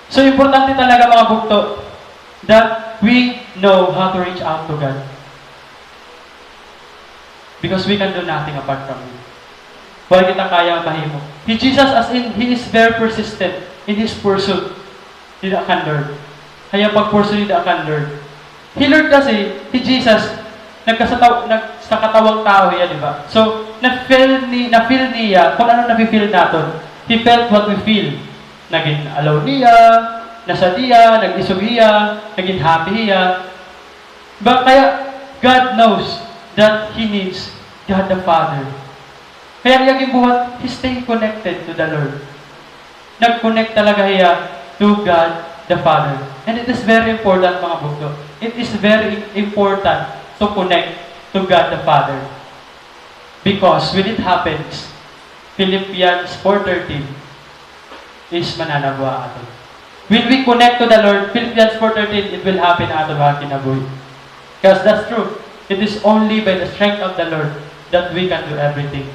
So, importante talaga mga bugto that we know how to reach out to God. Because we can do nothing apart from Him. Wala kita kaya mahimo. Jesus, as in, He is very persistent in His pursuit. Hindi akan learn. Kaya pag-pursue, hindi akan learn. He learned kasi, Jesus, sa katawang tao yan, di ba? So, na-feel niya, kung ano na-feel natin. He felt what we feel. Naging alaw niya, nasa niya, nag-isog niya, naging happy niya. But kaya, God knows that He needs God the Father. Kaya niyaging buhat, He stay connected to the Lord. Nag-connect talaga siya to God the Father. And it is very important, mga bugto. It is very important to connect to God the Father. Because when it happens, Philippians 4:13 is mananabwa ato. When we connect to the Lord, Philippians 4:13, it will happen ato mga kinabuhi. Because that's true. It is only by the strength of the Lord that we can do everything.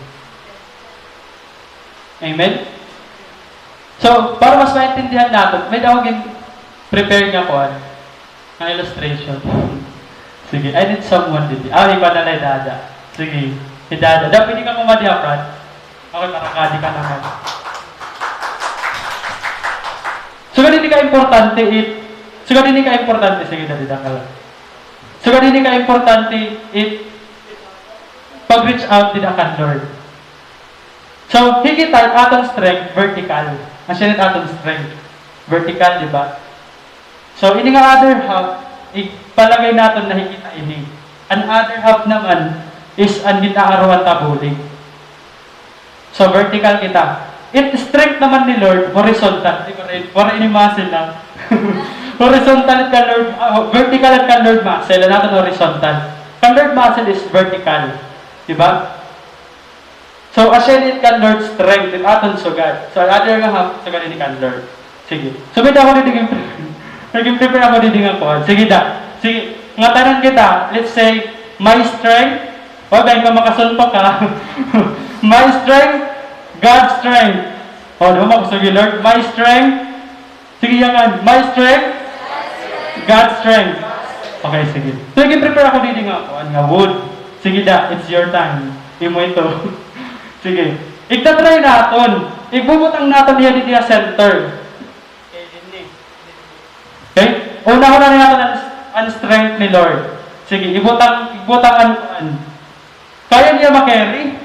Amen? So, para mas maintindihan natin, may dawagin prepare nga po ang illustration. Sige, I need someone dito. Iba na lang Dada. Sige, si Dada. Dapat hindi ka kumadiha, Fran. Okay, marakadi ka naman. So, ganun ka importante sige, Dada ka lang. So, ganun ka importante pag-reach out din akan Lord. So, higit tayo atong strength, vertical. Masyadit atong strength. Vertical, di ba? So, ini nga other half, ipalagay natin na higit na ini. An other half naman is ang ginaarawan tabulig. So, vertical kita. It strength naman ni Lord, horizontal. Wala ini muscle lang. Horizontal ka Lord, vertical ka Lord muscle, natin horizontal. Ka Lord muscle is vertical. Diba? So, ascended ka Lord strength, at aton sugad. So, other nga half, sugad ni ka Lord. Sige. So, may ako naging prepare ako dito nga po. Sige da. Sige. Nga tanan kita, let's say, my strength, o, dahil ka makasuntok ka. My strength, God's strength. O, di ba makusagi Lord? My strength, sige yan. My strength, God's strength. Okay, sige. So, prepare ako dito nga po. Nga wood. Sige da, it's your time. Imo ito. Sige. Igtatry natin. Igbubutang natin niya dito sa center. Okay? Una ko na rin natin ang strength ni Lord. Sige, ibutang an. Kaya niya makarry?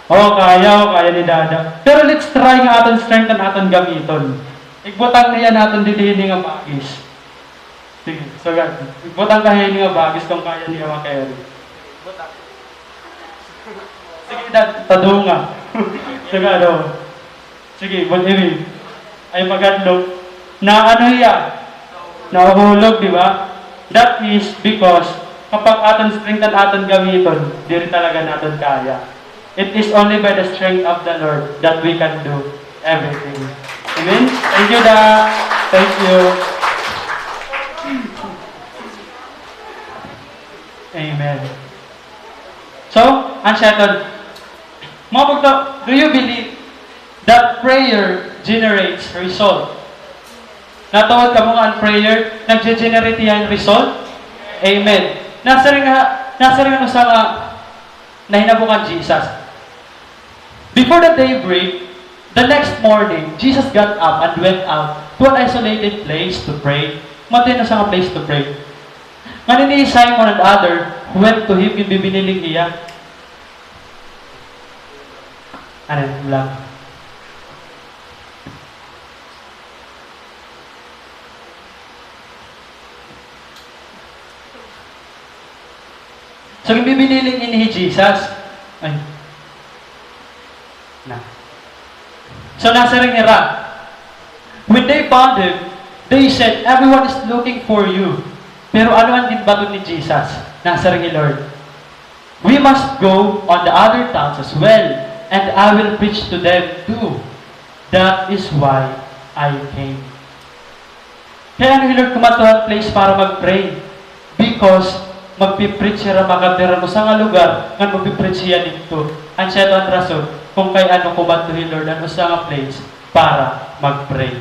Kaya ni Dada. Pero let's try nga aton strength na aton gamiton. Igbutang niya natin dito nga bagis. Sige, so igbutang kaya nga bagis kung kaya niya makarry. Sige, tadunga. Sige, Sige, buliwi. Ay magadlog. Na ano yan? Nahuhulog, di ba? That is because kapag aton strength at aton gamiton, di rin talaga natin kaya. It is only by the strength of the Lord that we can do everything. Amen? Thank you, Da. Thank you. Amen. So, Ansheton, mga bugto, do you believe that prayer generates result? Natawag ka mo nga ang prayer, nag-generate yan result? Amen. Nasa rin ano sa nahinabukan Jesus. Before the day break, the next morning, Jesus got up and went out to an isolated place to pray. Matino sa nga place to pray. Manini Simon and other went to him, yung bibiniling iya. Ano lang? So, yung bibiniling ini Jesus, ay, na. So, nasa rin nila. When they found him, they said, everyone is looking for you. Pero ano ang dinbato ni Jesus? Nasa rin ni Lord. We must go on the other towns as well, and I will preach to them too. That is why I came. Kaya ano Lord kumatuhan place para mag-pray? Because magpipreach siya makatira mo sa nga lugar nga magpipreach siya dito. Ang siya ang rason kung kay ano kumatuhin Lord ano sa nga place para mag-pray.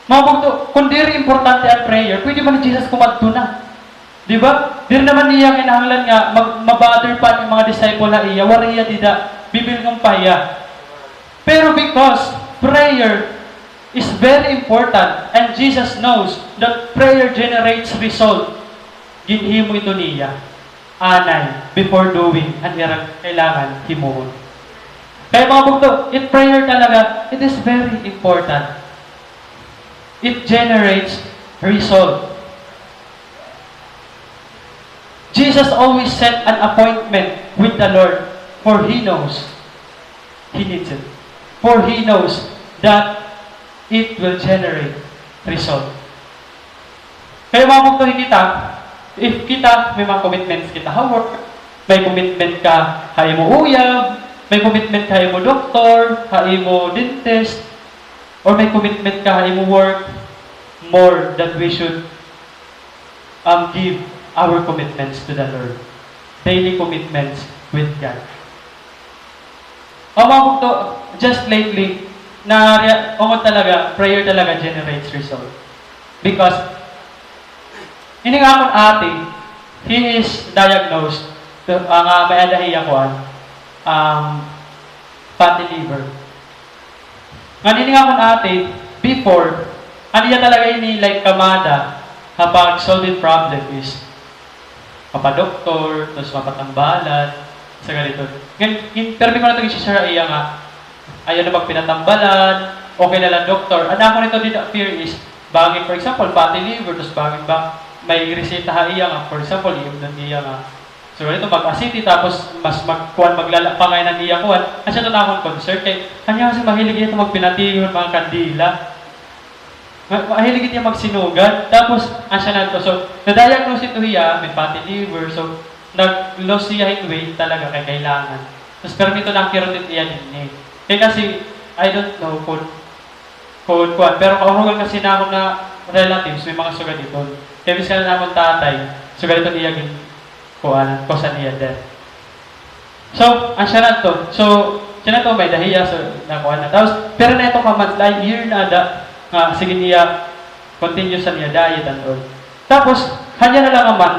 Mga bugto, kung diri importante ang prayer, pwede man ni Jesus kumadto na. Di ba? Diri naman niya kinahanglan nga mabother pa ng mga disciple na iya, wariya dida, bibil ng paya. Pero because prayer is very important and Jesus knows that prayer generates result, ginhimo ito niya, anay, before doing, ang irang kailangan himuon. Kaya mga bugto, in prayer talaga, it is very important. It generates result. Jesus always set an appointment with the Lord, for He knows He needs it. For He knows that it will generate result. Kaya mga bugto, kita, if kita, may mga commitments kita, work, may commitment ka, hay mo uyab, may commitment ka, hay mo doktor, hay mo dentist, or may commitment ka, hay mo work, more that we should give our commitments to the Lord. Daily commitments with God. Mga bugto, just lately, talaga, prayer talaga generates result. Because ini nga akong ate, he is diagnosed, may adahiya ko, fatty liver. Ngayon nga akong ate, before, ano yan talaga yun like kamada, kapag solving problem is, mapadoktor, tapos mapatambalan, sa ganito. Ngayon, pero ko na ito isa iya nga, ayaw na magpinatambalan, okay na lang doktor. Ano ako nito dito fear is, bagay for example, fatty liver, tapos bagay ba, may reseta iya nga, for example, yung iya nga. So, ito mag-asiti, tapos mas maglala pa ngayon ng iya kuhan. Kasi ito na akong concert, kaya kanya kasi mahilig ito magpinatihon mga kandila. Mahilig niya magsinugan. Tapos, asya na to. So, na-diagnose ito hiya, may fatty liver. So, nag-loss siya in weight talaga kay kailangan. Tapos, pero nito nakirotin niya din niya. Kaya kasi, I don't know kung pero kaurugan kasi na ako na relatives, may mga sugat dito. Kaya bis ka na akong tatay, sugat ito niya gin kuan, kosa niya din. So, asya na to. So, siya na to, may dahiya, so, nakuha na. Tapos, pero na ito kamadlay, year na sige niya, continue sa niya, diet and all. Tapos, kanya na lang naman,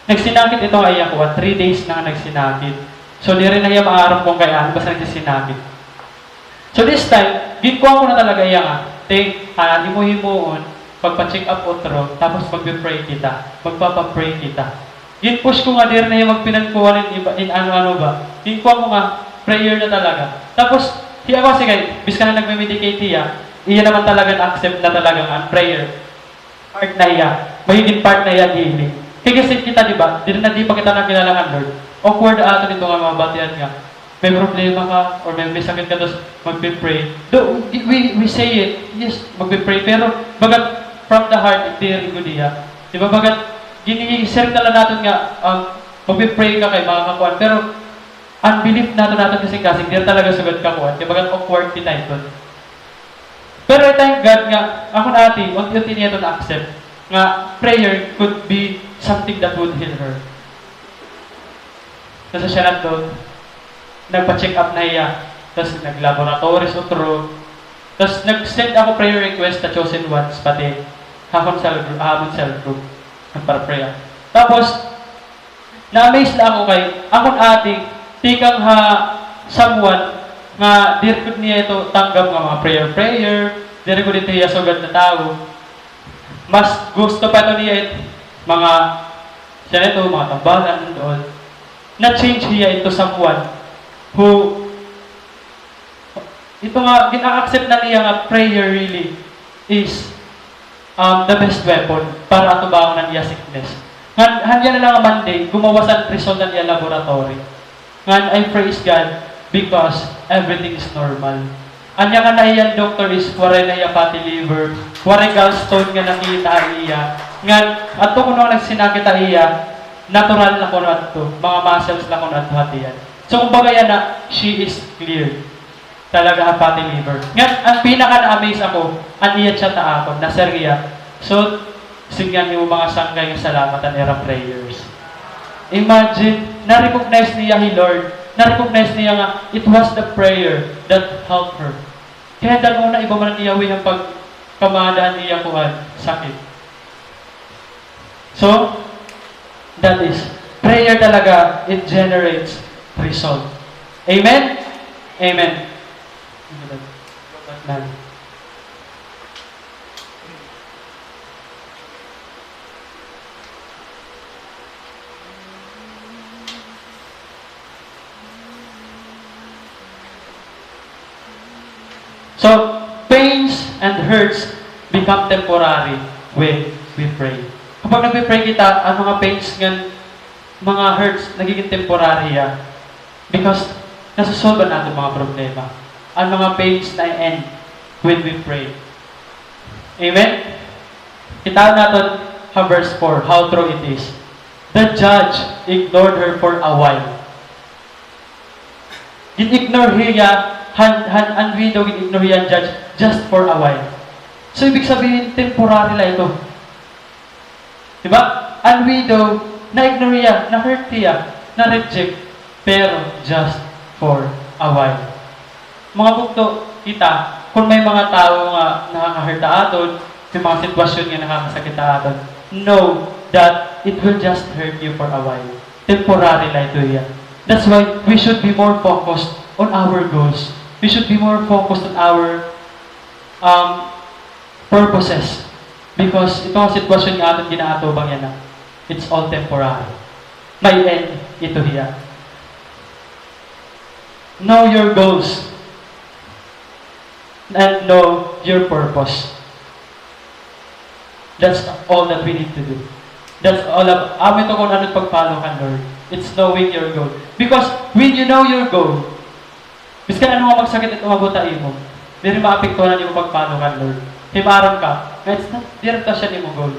nagsinakit ito ay ako, 3 days na nagsinakit. So, di rin na niya maarap kung kayaan, basta nagsinakit. So, this time, ginkuha ko na talaga iya himuhimuon, pagpa-check up otro, tapos magpipray kita, magpapapray kita. Gin-push ko nga, di rin na niya magpinagkuha in ano-ano ba. Ginkuha ko nga, prayer na talaga. Tapos, hiya ko sige, bis ka na nagme-medicate iya naman talaga na-accept na talagang ang prayer. Part na iya. Mahiging part na iya healing. Kaya kasi kita, di ba? Di pa kita nakilalangan, Lord. Awkward ato nito nga mga batian nga. May problema ka, or may sakit ka, tapos magpipray. We say it, yes, magpipray. Pero, bagat from the heart, hindi rin ko diya. Di ba, bagat, gini-serve na lang natin nga, magpipray ka kay mga kakuan. Pero, unbelief natin kasing-kasing, di talaga sugat kakuan. Kaya bagat awkward kita ito. Pero I thank God nga, ako na ati, unti-unti niya ito na-accept, nga prayer could be something that would heal her. Tapos siya na to, nagpa-check up na iya, tapos nag-laboratories otro, tapos nag-send ako prayer request na chosen ones, pati hamon cell group, nagpara-pray. Tapos, na-amaze na ako kay, ako na ati, tikang someone, nga dirkod niya ito tanggap ng mga prayer, dirkod ito iya sugad na tao. Mas gusto pa ito niya mga siya ito, mga tambalan doon. Na-change niya ito someone who ito nga, gina-accept na niya nga prayer really is the best weapon para atubaon ng iya sickness. Hanya na lang ang Monday, gumawasan result ng iya laboratory. Nga, I praise God because everything is normal. Anya nga na iyan, doctor, is waray na iya fatty liver, waray gallstone nga nakita iya. Nga, ato ko nung nagsinakita iya, natural na ko na ito, mga muscles na ko na ito hatiyan. So, kumbaga yan na, she is clear. Talaga ang fatty liver. Nga, ang pinaka-na-amaze ako, ang iya siya ta ako, na seriya. So, singyan yung mga sanggay ng salamatan era prayers. Imagine, na-recognize niya Lord, na-recognize niya nga, it was the prayer that helped her. Kaya dalawa na iba man niya ang pagkamadaan niya kuhan, sakit. So, that is, prayer talaga, it generates result. Amen? Amen. So, pains and hurts become temporary when we pray. Kapag nagpe-pray kita, ang mga pains ng mga hurts, nagiging temporary yan. Because, nasusolve natin mga problema. Ang mga pains na end when we pray. Amen? Kita natin verse 4, how true it is. The judge ignored her for a while. Gin-ignore hiya, ang widow gin-ignore hiya judge just for a while. So, ibig sabihin, temporary lang ito. Diba? Ang widow, na-ignore hiya, na-hurt hiya, na-reject, pero just for a while. Mga bukto, kita, kung may mga tao nga nakaka-hurt aton, may mga sitwasyon nga nakakasakit aton, know that it will just hurt you for a while. Temporary lang ito yan. That's why we should be more focused on our goals. We should be more focused on our purposes. Because ito ang sitwasyon nga aton ginaatubang yan na. It's all temporary. May end ito hiya. Know your goals and know your purpose. That's all that we need to do. That's all of, amin to kung ano't pagpalo ka, Lord. It's knowing your goal. Because when you know your goal, miskan ano nga magsakit at umabutain mo, hindi rin maapektuhan yung pagpalo ka, Lord. Himaram ka, na it's not, direkta siya ni mo goal.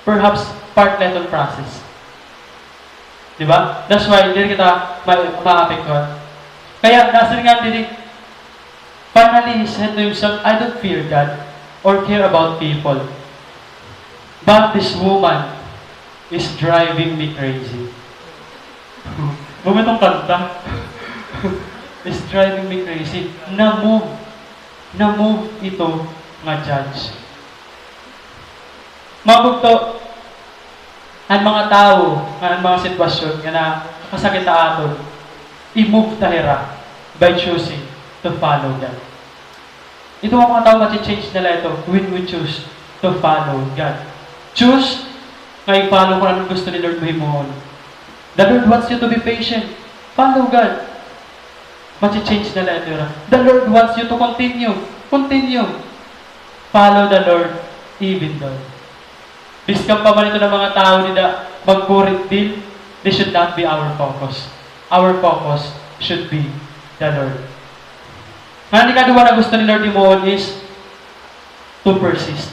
Perhaps, part level process. Diba? That's why, hindi kita ma-apektuhan. Kaya, nasa nga din, finally, he said to himself, I don't fear God or care about people. But this woman is driving me crazy. Bumitong kanta. Is driving me crazy. Na-move ito nga judge. Mabugto, ang mga tao, ang mga sitwasyon nga na kasakit na aton, i-move tahira by choosing to follow God. Ito ang mga tao mati-change nila ito when we choose to follow God. Choose nga i-follow kung anong gusto ni Lord mahimuhon. The Lord wants you to be patient. Follow God. Mati-change nila ito. The Lord wants you to continue. Continue. Follow the Lord even though. Biskang pa man ito ng mga tao nila magkurit din, this should not be our focus. Our focus should be the Lord. Ang ikaduwa na gusto ni Lord imuhon is to persist.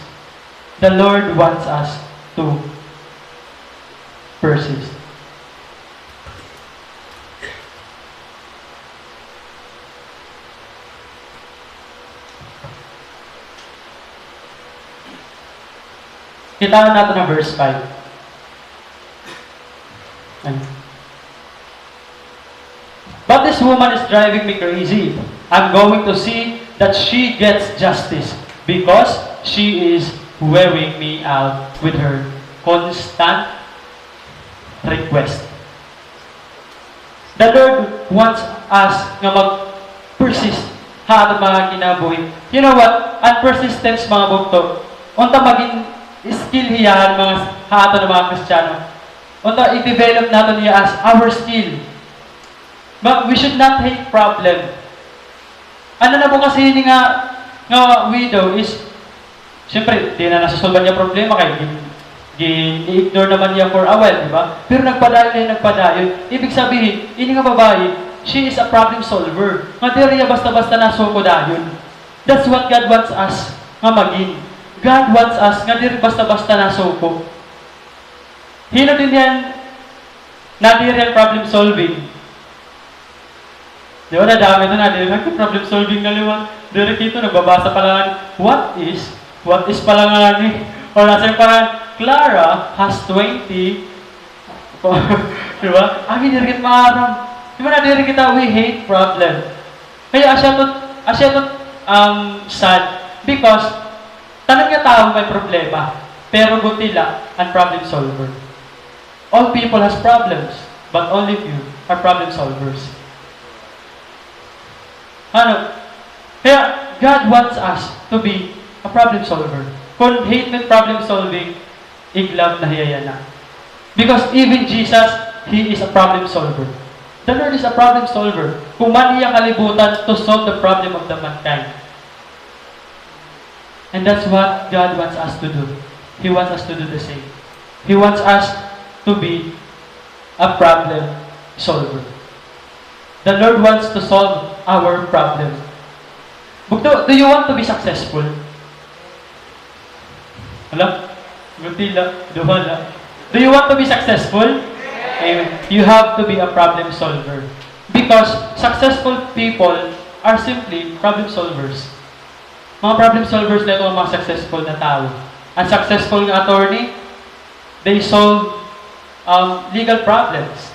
The Lord wants us to persist. Kita natin ang verse 5. But this woman is driving me crazy. I'm going to see that she gets justice because she is wearing me out with her constant request. The Lord wants us nga mag-persist ha ato mga kinabuhi. You know what? Ang persistence mga bugto, unta maging skill hiyahan mga hato ng mga Kristiyano. Unta i-develop natin niya as our skill. But we should not hate problem. Ano na po kasi ni nga widow is, siyempre, di na nasusulban niya problema kay i-ignore naman niya for a while, di ba? Pero nagpadayon. Ibig sabihin, ini nga babae, she is a problem solver. Nga di rin basta-basta nasuko dayon. That's what God wants us nga maging. God wants us nga di basta-basta nasuko. Hino din yan na di real problem solving. Di ba na dami na di real problem solving na liwa. Direct ito, nagbabasa pa lang, what is pa lang nga ni. O nasa yung parang, Clara has 20. Di ba? Amin direct maaram. Di ba na direct kita, we hate problem. Kaya asya to sad. Because, tanong nga tao may problema, pero gutila ang problem solver. All people has problems, but only few are problem solvers. Ano? Kaya God wants us to be a problem solver. Kung hate with problem solving, iglab na hiyaya na. Because even Jesus, He is a problem solver. The Lord is a problem solver. Kung man iya kalibutan to solve the problem of the mankind. And that's what God wants us to do. He wants us to do the same. He wants us to be a problem solver. The Lord wants to solve our problem. Bugto, do you want to be successful? Hala? Gutila, duhala. Do you want to be successful? Amen. You have to be a problem solver. Because successful people are simply problem solvers. Mga problem solvers na ito ang mga successful na tao. Ang successful na attorney, they solve legal problems.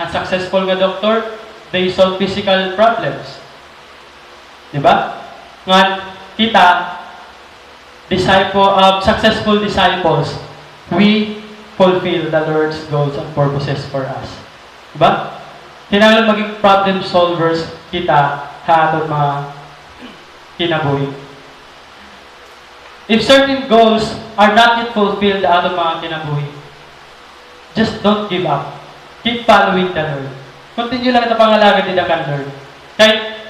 Ang successful na doctor, they solve physical problems. Diba? Nga, kita, successful disciples, we fulfill the Lord's goals and purposes for us. Diba? Kailangan maging problem solvers kita sa atong mga kinabuhi. If certain goals are not yet fulfilled sa atong mga kinabuhi, just don't give up. Keep following the Lord. Continue lang ito pangalaga din ang Lord. Kahit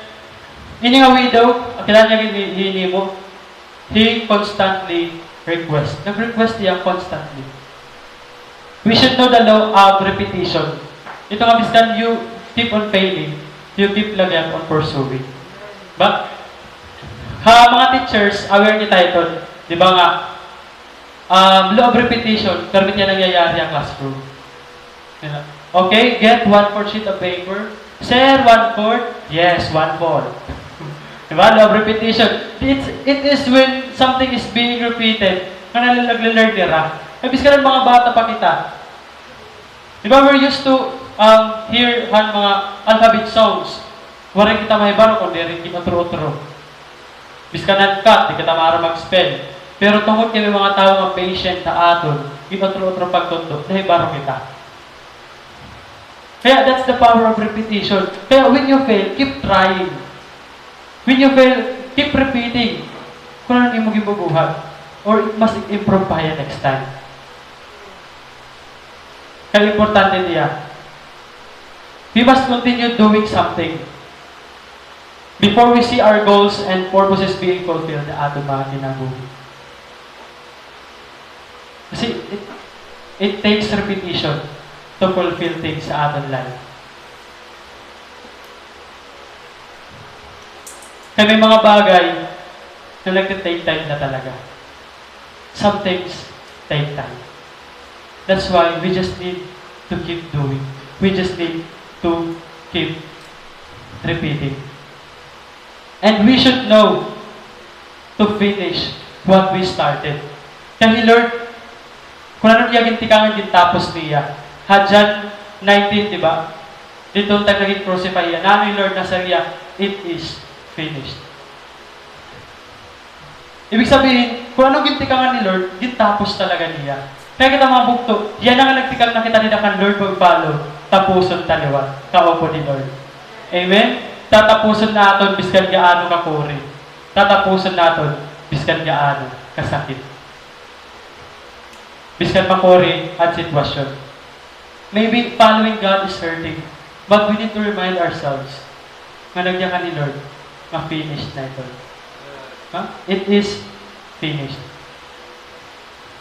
ini nga widow, kailangan niya hini mo, he constantly requests. Nag-request niya constantly. We should know the law of repetition. Ito nga biskan, you keep on failing, you keep lagyan on pursuing. But, Ha, mga teachers, aware ni title. Di ba nga, law of repetition, permit yan nangyayari ang classroom. Okay, get 1/4 sheet of paper. Sir, 1/4? Yes, 1/4. Diba? Law of repetition. It is when something is being repeated, na naglalaglalard nila. Ibig ka ng mga bata pa kita. Diba, we're used to hear mga alphabet sounds. Waring kita mahibaro kung di rin kinotro-otro. Biskanan ka, di kita maara mag-spell. Pero tungkol kami mga tao ng patient na aton, kinotro-otro pagtundok, nahibaro kita. Kaya that's the power of repetition. Kaya when you fail, keep trying. When you fail, keep repeating. Kung ano yung maging bubuhat. Or it must improve pa yan next time. Kaya importante niya. We must continue doing something. Before we see our goals and purposes being fulfilled na ato mga kinabuhi. Kasi it takes repetition to fulfill things sa ating life. Kaya may mga bagay na nag-take time na talaga. Some things take time. That's why we just need to keep doing. We just need to keep repeating. And we should know to finish what we started. Kaya Lord, kung ano niya gintikangan gintapos niya, Hadjan 19, di ba? Dito tayo naging crucify yan. Ano yung Lord na sariya? It is finished. Ibig sabihin, kung anong gintikangan ni Lord, gintapos talaga niya. Kaya kita mga bukto, yan ang nagtikang na kita nila kan Lord mag-follow, tapuson taliwan, kaupo ni Lord. Amen? Tatapuson natin, biskan gaano kakuri. Tatapuson natin, biskan gaano kasakit. Biskan makuri at sitwasyon. Maybe following God is hurting, but we need to remind ourselves, managyan ka ni Lord, ma-finish na ito. It is finished.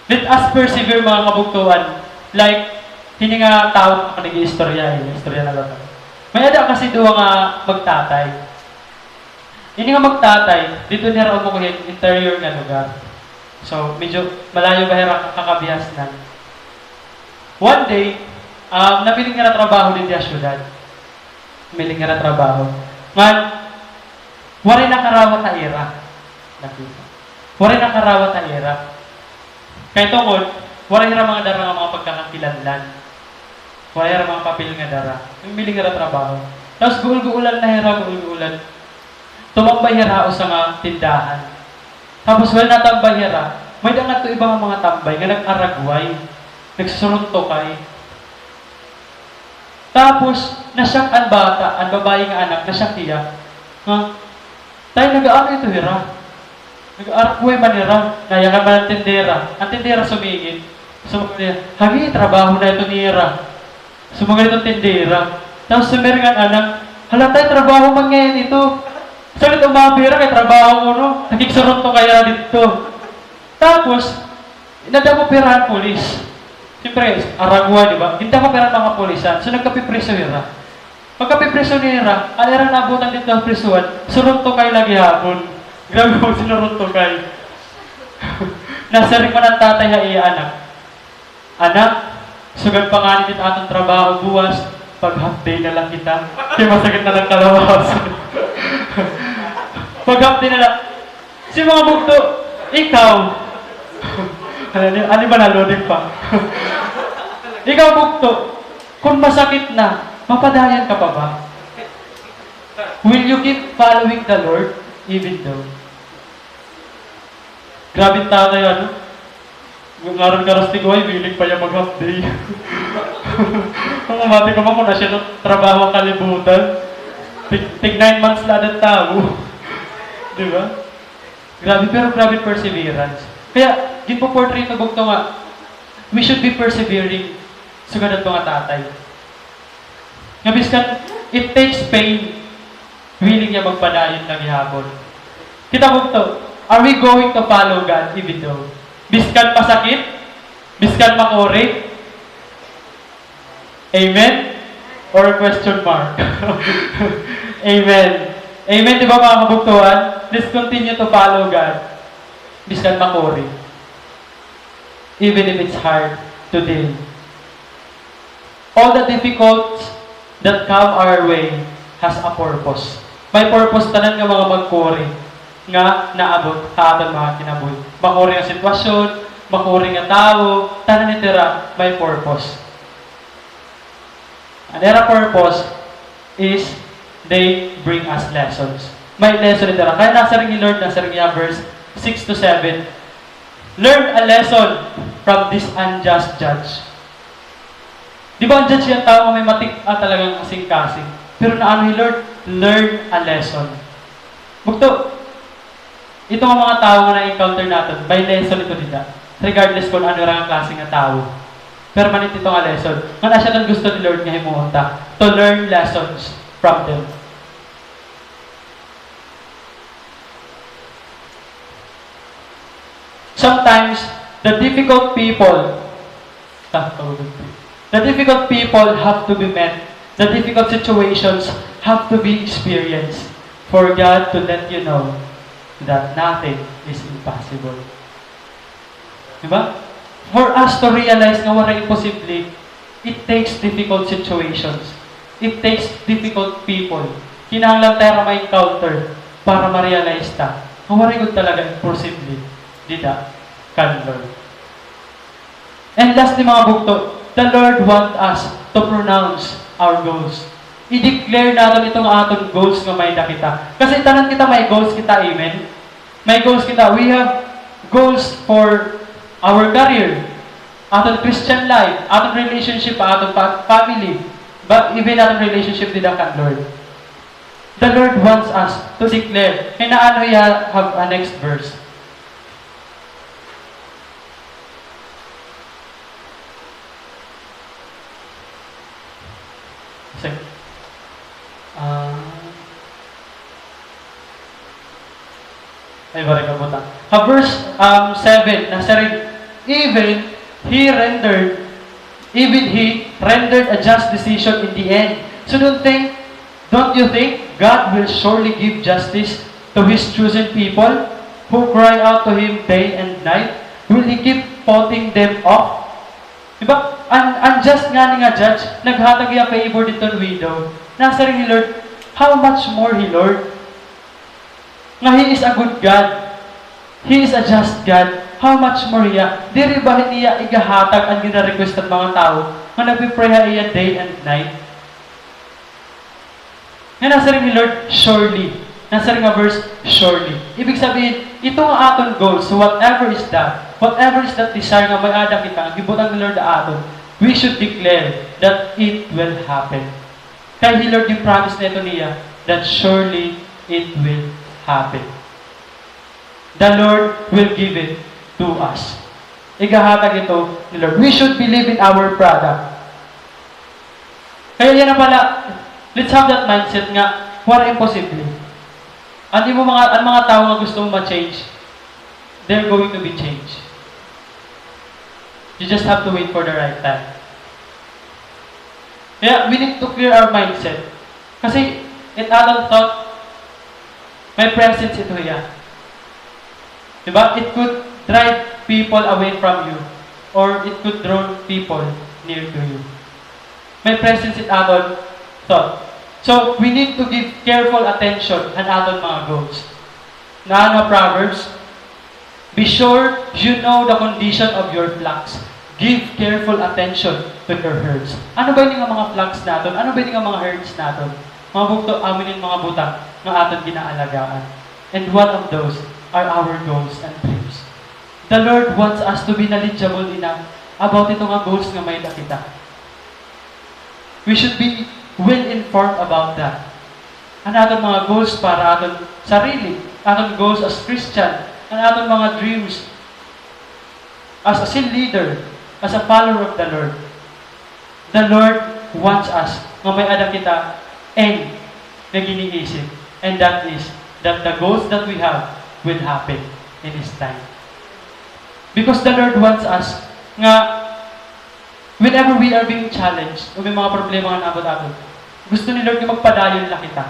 Let us persevere mga kabugtuan. Like, hindi nga tao ako nag-i-istorya na lang. May ada kasi doon nga magtatay. Hindi nga magtatay, dito nira mo ko yung interior nga lugar. So, medyo malayo bahira kakabihas na. One day, nabiling nga na trabaho din diya syudad. Nabiling nga na trabaho. Man, waray na karawat na era. Waray na karawat na era. Kaya tungkol, waray na mga dara nga mga pagkakakilanlan. Waray na mga papel nga dara. Nabiling nga na trabaho. Tapos guul-guulan na hira, guul-guulan. Tumambay hira o sa mga tindahan. Tapos wala natambay hira, may dangat to ibang mga tambay nga nag-aragway. Nagsusurunto kay. Tapos, nasyak ang bata, ang babae nga anak, nasyak niya. Tayo nag-aano ito hira. Nag-aragway man hira. Kaya ka man ang tindera. Ang tindera sumigit. Sumagal niya, hagi, trabaho na ito ni hira. Sumagal itong tindera. Tapos sumiringan anak, halatay, trabaho man ngayon ito. Salit umabira kay trabaho mo, no? Nagkiksurunto kaya dito. Tapos, inadamo pirahan polis. Siyempre, aragwa, di ba? Hindi ako pera mga polisan. So, nagkapipreso nila. Pagkapipreso nila, alera nabutan dito ang presuan, surunto kay lagi hapon. Grabe mo, sinurunto kay. Nasaring mo ng tatay na anak. Anak, sugan pa nga nito atong trabaho buwas, pag-half day na lang kita. Kaya masakit na lang kalawas. Pag-half day na lang. Si mga bugto, ikaw. Ano ba nalodin pa? Ikaw bugto, kung masakit na, mapadayan ka pa ba? Will you keep following the Lord even though? Grabe tatay ano? Ngaron ka rastig ay, bilig pa niya mag-half day. Kung umati ka mo, kung na siya ng trabaho ang kalibutan, tig 9 months na ang tao. Di ba? Grabe, pero grabe perseverance. Kaya, di po portrait na bugto nga, we should be persevering sa ganun mga tatay. Ngabis ka, it takes pain, willing niya magpadayon ng ihapon. Kita bugto, are we going to follow God even though? Biskan masakit? Biskan makore? Amen? Or question mark? Amen. Amen, di ba mga kabugtuan? let's continue to follow God. Biskan makori. Even if it's hard to deal. All the difficulties that come our way has a purpose. May purpose tanan nga mga magkori nga naabot sa aton mga kinabuhi. Makori nga sitwasyon, makori nga tao, tanan itira may purpose. And their purpose is they bring us lessons. May lesson itira. Kaya nasa rin ni Lord, nasa rin niya verse 6 to 7. Learn a lesson from this unjust judge. Di ba ang judge yung tao may matik talagang kasing-kasing? Pero naano ni Lord? Learn a lesson. Bukto, itong mga tao nga na-encounter natin, may lesson ito dito. Regardless kung ano ang klaseng nga tao. Permanent ito nga lesson. Nga na siya lang gusto ni Lord nga himuunta. To learn lessons from them. Sometimes, the difficult people have to be met. The difficult situations have to be experienced for God to let you know that nothing is impossible. Diba? For us to realize na wala imposible, it takes difficult situations. It takes difficult people. Kinahanglan tayo ma-encounter para ma-realize ta. Ang wala ko talaga imposible. Dida, kan Lord. And lastly mga bukto, the Lord wants us to pronounce our goals. I-declare natin itong aton goals nga may nakita. Kasi tanan kita may goals kita, amen? May goals kita. We have goals for our career, aton Christian life, aton relationship, aton family, but even aton relationship with the Lord. The Lord wants us to declare. And naano have a next verse. Ay, bari ka buta. Verse 7, nasa rin, even he rendered a just decision in the end. So don't you think God will surely give justice to His chosen people who cry out to Him day and night? Will He keep putting them off? Diba? Unjust nga ni nga judge, naghatag yung favor dito ng widow. Nasa rin ni Lord, how much more He, Lord? Nga He is a good God. He is a just God. How much more Iya? Diri ba niya igahatag ang gina-request ng mga tao nga nagpipreha iya day and night? Nga nasa rin ni Lord, surely. Nasa rin nga verse, surely. Ibig sabihin, ito ang aton goals. So whatever is that desire nga may ada kita, ang gibutang ni Lord na aton, we should declare that it will happen. Kaya ni Lord yung promise na ito niya, that surely it will happen. The Lord will give it to us. Igahatag ito ni Lord. We should believe in our product. Kaya yan na pala, let's have that mindset nga, wala imposible. Ang mga tao nga gusto mong ma-change, they're going to be changed. You just have to wait for the right time. Kaya we need to clear our mindset. Kasi in adult thought, may presence ito yan. Diba? It could drive people away from you. Or it could draw people near to you. May presence in adult thought. So, we need to give careful attention an adult mga goals. Na Proverbs, be sure you know the condition of your flocks. Give careful attention to your herds. Ano ba yung mga flocks natin? Ano ba yung mga herds natin? Mga bukto, amin yung mga butang na aton ginaalagaan. And one of those are our goals and dreams. The Lord wants us to be knowledgeable enough about ito nga goals nga may nakita. We should be well-informed about that. Ang aton mga goals para aton sarili, aton goals as Christian, ang aton mga dreams as a sin leader, as a follower of the Lord. The Lord wants us nga may ada kita and na giniisip. And that is that the goals that we have will happen in His time. Because the Lord wants us nga whenever we are being challenged o may mga problema nga nabot-abot, gusto ni Lord nga magpadayon lang kita.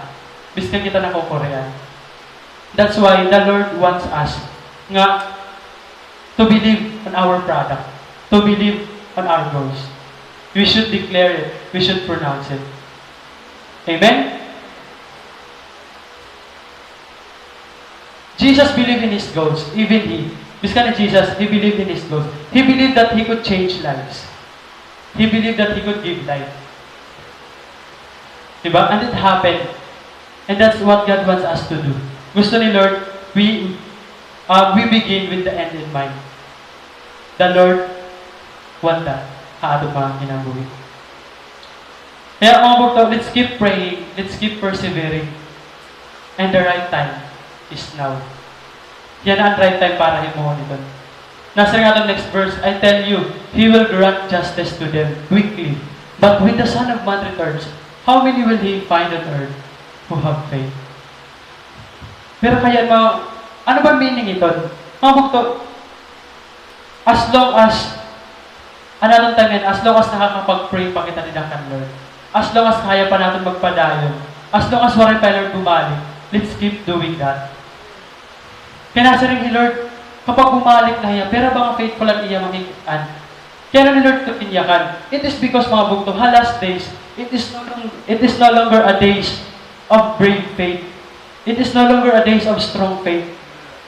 Biskan kita nakukorean. That's why the Lord wants us nga to believe on our product, to believe on our goals. We should declare it. We should pronounce it. Amen? Jesus believed in His goals. Even He. Biskan Jesus, He believed in His goals. He believed that He could change lives. He believed that He could give life. Diba? And it happened. And that's what God wants us to do. Gusto ni Lord, we begin with the end in mind. The Lord want that. Haatong mga kinabuhi. Kaya mga bukto, let's keep praying. Let's keep persevering. And the right time is now. Yan ang right time para himuhon ito. Nasa nga itong next verse, I tell you, He will grant justice to them quickly. But when the Son of Man returns, how many will He find on earth who have faith? Pero kaya ano ba meaning ito? Mga bukto, as long as, another time yan, as long as nakakapag-pray pa kita nila kan Lord, as long as kaya pa natin magpadayon, as long as waray pa Lord bumalik, let's keep doing that. Kaya nasa rin Lord, kapag bumalik na iya, pero mga faithful ang iya makikitaan, kaya ni Lord ito tinyakan. It is because mga bukto, last days, it is no longer a days of brave faith. It is no longer a days of strong faith.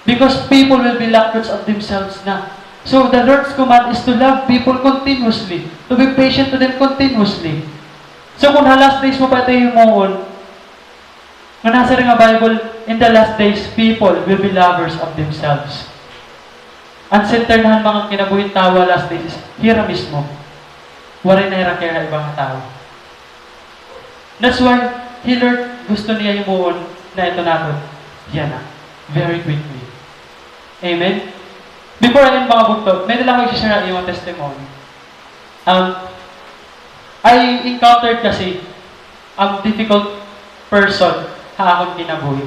Because people will be lactors of themselves na. So the Lord's command is to love people continuously. To be patient to them continuously. So kung last days mo pa ito yung mohon, kung nasa rin nga Bible, in the last days, people will be lovers of themselves. Ang senternahan mga kinabuhin tawa last days is, hira mismo. Waray na hirang kaya ibang tao. That's why, Lord, gusto niya yung mohon na ito natin. Yan na. Very quickly. Amen? Before I end mga bukto, may nalang ko i-share yung testimony. I encountered kasi difficult person akong kinabuhi.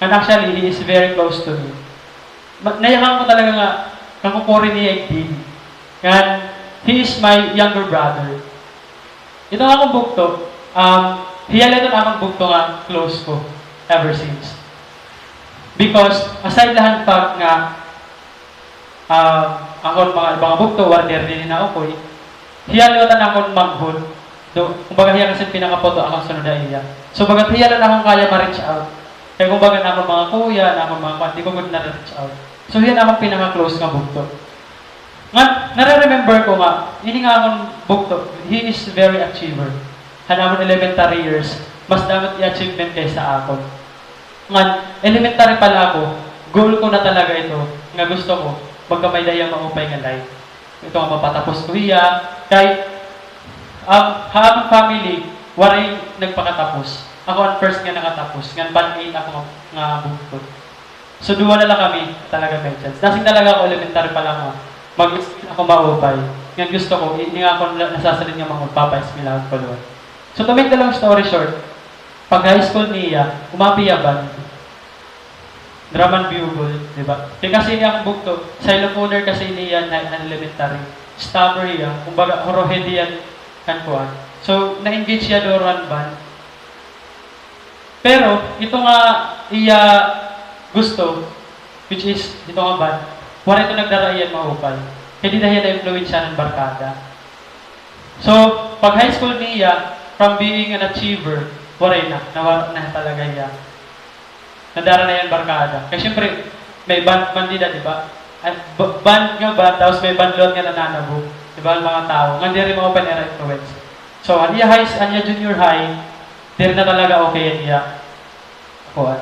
And actually, he is very close to me. Nayakan ko talaga nga, kakukuri niya yung and he is my younger brother. Ito nga akong bukto, hiyala ito akong bukto nga close ko ever since. Because, aside lahat pag nga, ako mga ibang bukto, warder din na ako eh. Hiyalotan akong manghod. Kumbaga hiya kasi pinakapoto akong sunod na iya. So bagat hiyalan akong kaya ma-reach out. Kaya kumbaga na akong mga kuya, na akong mga kwan, di ko good na-reach out. So yan akong pinaka-close nga bukto. Nga, nare-remember ko nga, ini nga akong bukto, he is very achiever. Hanamon elementary years, mas dapat i-achievement kaysa ako. Nga, elementary pala ako, goal ko na talaga ito, nga gusto ko, pagka may daya maupay nga life. Ito nga mapatapos ko iya, kahit ang family, waray nagpakatapos. Ako ang first nga nakatapos, nga pan-8 ako nga bukto. So duwa na lang kami, talaga may chance. Nasing talaga ako elementary pa lang ako, mag-school ako maupay. Nga gusto ko, hindi nga ako nasasalin nga mga magpapa-school ako pa doon. So to make the long story short, pag high school niya, umapiyaban, Draman bugle, di ba? Kaya kasi niya akong bukto, xylophoner kasi niya na elementary. Stammer niya, kumbaga horohead yan kankuan. So, na-engage siya doon band. Pero, ito nga iya gusto, which is, ito nga band, wala ito nagdaraiyan maupay. Kaya di dahil na-influence siya ng barkada. So, pag high school niya, from being an achiever, wala na talaga niya. Nadara na yan barkada. Kasi syempre, may bandida, di ba? Band nga ba, tapos may bandlot nga nananabo. Di ba, ang mga tao. Nga di rin mga open era influence. So, anya junior high, di rin na talaga okay yan niya. Ako,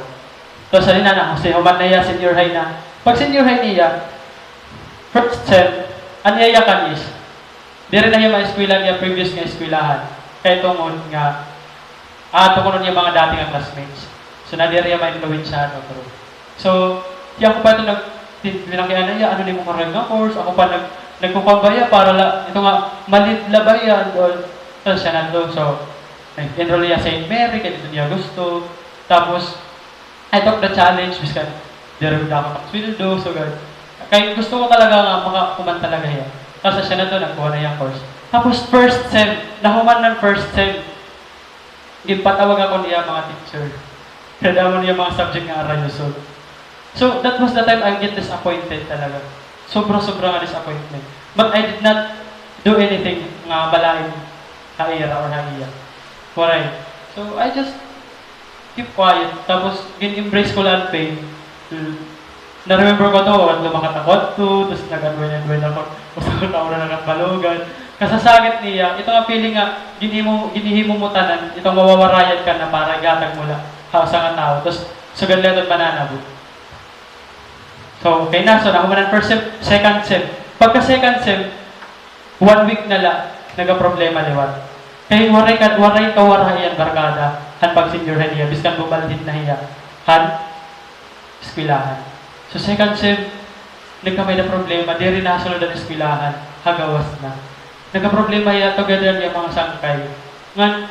so, sa nina na, kasi human na iya, senior high na. Pag senior high niya, first sem, anya kan is, di rin na yung mga eskwila niya, previous nga eskwilahan. Kaya tungkol nga, tungkol niya mga dating ang classmates. So, nadiri yung ma-influence siya, no, bro. So, ako pa ito binangkian na, ano ni mo karang nga course, ako pa nagkukambaya para ito nga, malit labayan, so, siya nandun. So, enroll niya St. Mary, kaya dito niya gusto. Tapos, I took the challenge, biskan, direct ako ng swildo, so, kaya gusto ko talaga nga, makakuman talaga yan. Tapos, siya nandun, nagkuha na yung course. Tapos, first sem, nahuman ng first sem, ipatawag ako niya mga teacher. Kaya mo niya mga subject nga arayuso. So, that was the time I get disappointed talaga. Sobra-sobra nga disappointment. But I did not do anything nga balain haira or haiya. Alright. So, I just keep quiet. Tapos, gin-embrace ko lang pain. Na-remember ko to, lumakat ako to, tapos nag-adwen ako, gusto ko na na nagbalugan. Kasasagit niya, ito nga feeling nga, ginihimo mo tanan, itong mawawarayan ka na para gatag mo lang, sa nga tao. Tapos, sugal leton mananabot. So, kay Nason, ako man ang first sem, second sem. Pagka second sem, 1 week na lang, nagaproblema liwat. Kay waray kawarayan barkada, han pag senior niya, biskan bumalhin na hiya, han, eskwilahan. So, second sem, nagkamay na problema, di rin nasunod ang eskwilahan, hagawas na. Nagka-problema hiya, together niya mga sangkay. Ngan,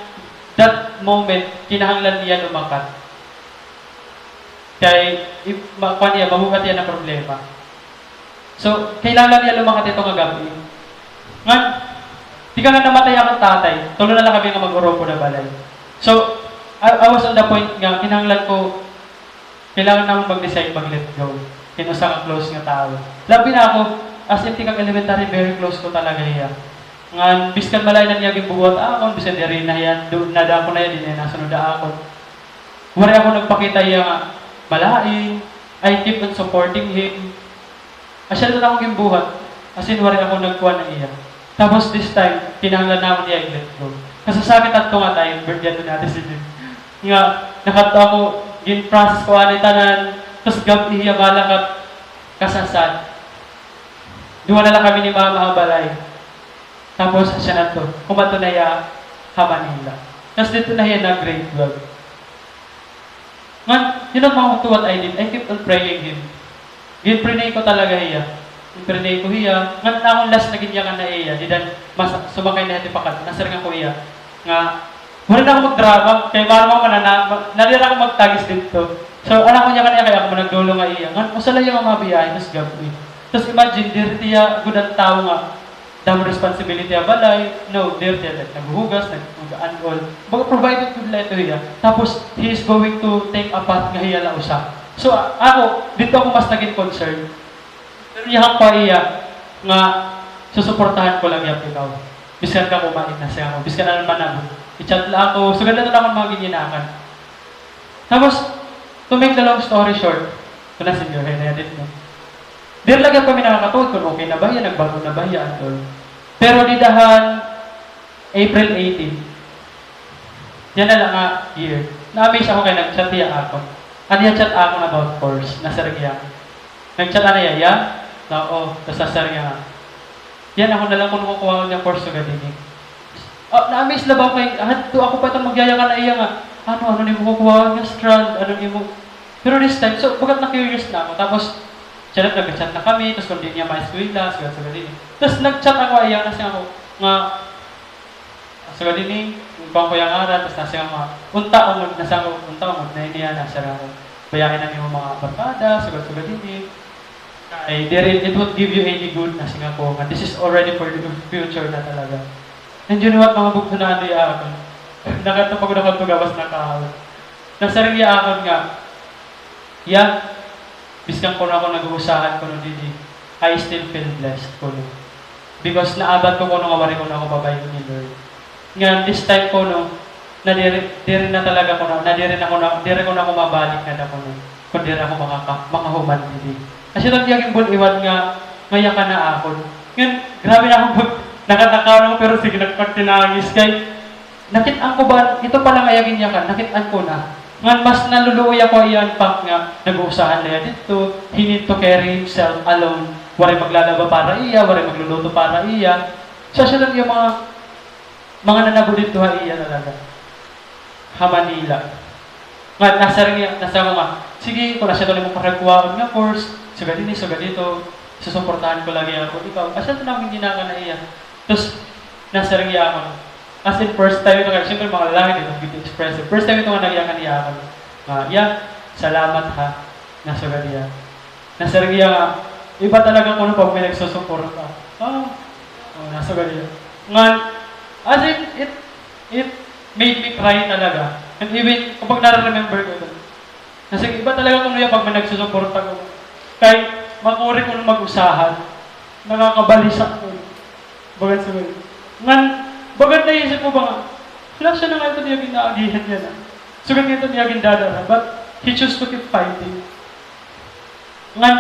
that moment, kinahanglan niya lumakat. Kaya, kuha niya, mabuhat yan ang problema. So, kailangan niya lumakat ito nga gabi. Ngan, di ka nga namatay akong tatay, tulo na lang kami nga mag-uropo na balay. So, I was on the point nga, kinahanglan ko, kailangan naman mag-decide, mag-let go. Kinusa kang close nga tao. Labi na ako, as in, tikang elementary, very close ko talaga hiya. Ngan, biskan malay na niya gibuhat ako, biskan di rin na yan, nada ako na yan, di na nasunod ako. Wari ako nagpakita hiya nga, malain, I keep on supporting him. Asya na akong gimbuhat. As in, wari ako nagkuha na iya. Tapos this time, kinahanglan naman niya i-let go. Kasasakit at nga tayo, birthday natin si Jim. Nga, nakato ako, gin-process ko anay tanan, tapos gabi iya malakat, kasasad. Duwa na lang kami ni Mama Abalay. Tapos, siya na to, kumato na iya, Manila. Tapos dito na iya na grade 12. Man, yun ang mga to what I did. I kept on praying him. Gin-prenay ko talaga iya. Gin-prenay ko iya. Ngan akong last na ginyakan na iya. Didan, mas sumakay na hati pakat. Nasarang ko iya. Nga, wala na ako mag-drama. Kaya marang ako nalira ako magtagis dito. So, anak ko niya kanaya kaya ako managdulo nga iya. Ngan, usala yung mga biyahe, tapos gabi. Tapos imagine, dirty ya, good ang tao nga. Damo responsibility ya balay. No, dirty ya. Naghuhugas, nag-anol. Baga provided good leto iya. Tapos, he is going to take a path nga hiya lang usap. So, ako, dito ako mas naging concern. Pero iyang pa iya, nga, susuportahan ko lang yung ikaw. Biskan ka kumain na siya ako. Biskan na naman ako. I-chat lang ako. So, ganda na naman mga giniinakan. Tapos, to make the long story short, ito na senior, na edit mo. Dito lang kami nakakatuod kung okay na ba yan, nagbago na ba yan. Pero didahan, April 18, yan na lang nga year. Na-amaze ako kaya nag-chat niya ako. Ano yung chat ako about course? Nasarang yan. Nag-chat na niya, yan? Oo, tapos nasarang yan. Yan ako na lang kung kukuha niya course sa gadinig. Na-amaze na ba kayo? Ako pa itong magyayaka na iya nga. Ano ni mo kukuha niya strand? Ano ni mo? Pero this time, so bagat na-curious na ako. Tapos, siya nag-chat na kami, tapos kung di niya ma-eskwila, sa gadinig. Tapos nag-chat ako iya, nasa ako, nga, sa gadinig, kung ko yung ara, tapos nasa ako, unta umod, na iniya, nasa ako, bayakin namin yung mga barkada, sa gadinig. Ay, it would give you any good na Singapore. And this is already for the future na talaga. And you know what, mga bukto na ano ako. Nakatapag na kong tugawas na kahawin. Nasarang akon nga, biskan ko na ako nag-uusahan ko no didi, I still feel blessed ko no. Because naabot ko nung awari ko na ako babae ni Lord. Nga, this time ko no, diri na talaga ko na, diri ko na ako mabalik na ako no. Kung diri ako makahuman didi. Kasi lang yung iwan nga, ngaya ka na ako. Ngayon, grabe na akong nakatakaw na pero sige, nagpagtinangis kay, nakitaan ko ba, ito pala ngayagin niya ka, nakitaan ko na. Ngayon, mas naluluoy ako iyan pa nga, nag-uusahan na yan dito, he need to carry himself alone. Waray maglalaba para iya, waray magluluto para iya. So, siya lang yung mga nanabo dito ha iya talaga. Manila. Ngayon, nasa ko nga, sige, kung nasa ito mo paragkuhaan nga course, suga dito, susuportahan ko lagi ako, ikaw, asya ito namin ginaka na iya. Tapos, nasa rin ako. As in, first time ito, siyempre mga lalaki dito, beauty expressive. First time ito nga nagyakan niya ako. Salamat ha, nasa rin nasa rin iba talaga kung ano pag may nagsusuporta. Nasa rin as in, it made me cry talaga. And even, kapag nare-remember ko ito, Kasi iba talaga kung niya pag may nagsusuporta ko. Kahit makuri ko nung mag-usahan, nakakabalisa ko. Bagat sa mga. Ngan, bagat na isip mo ba nga, wala siya na nga ito niya ginaagihan niya na. So ganito niya gindadara, but he chose to keep fighting. Ngan,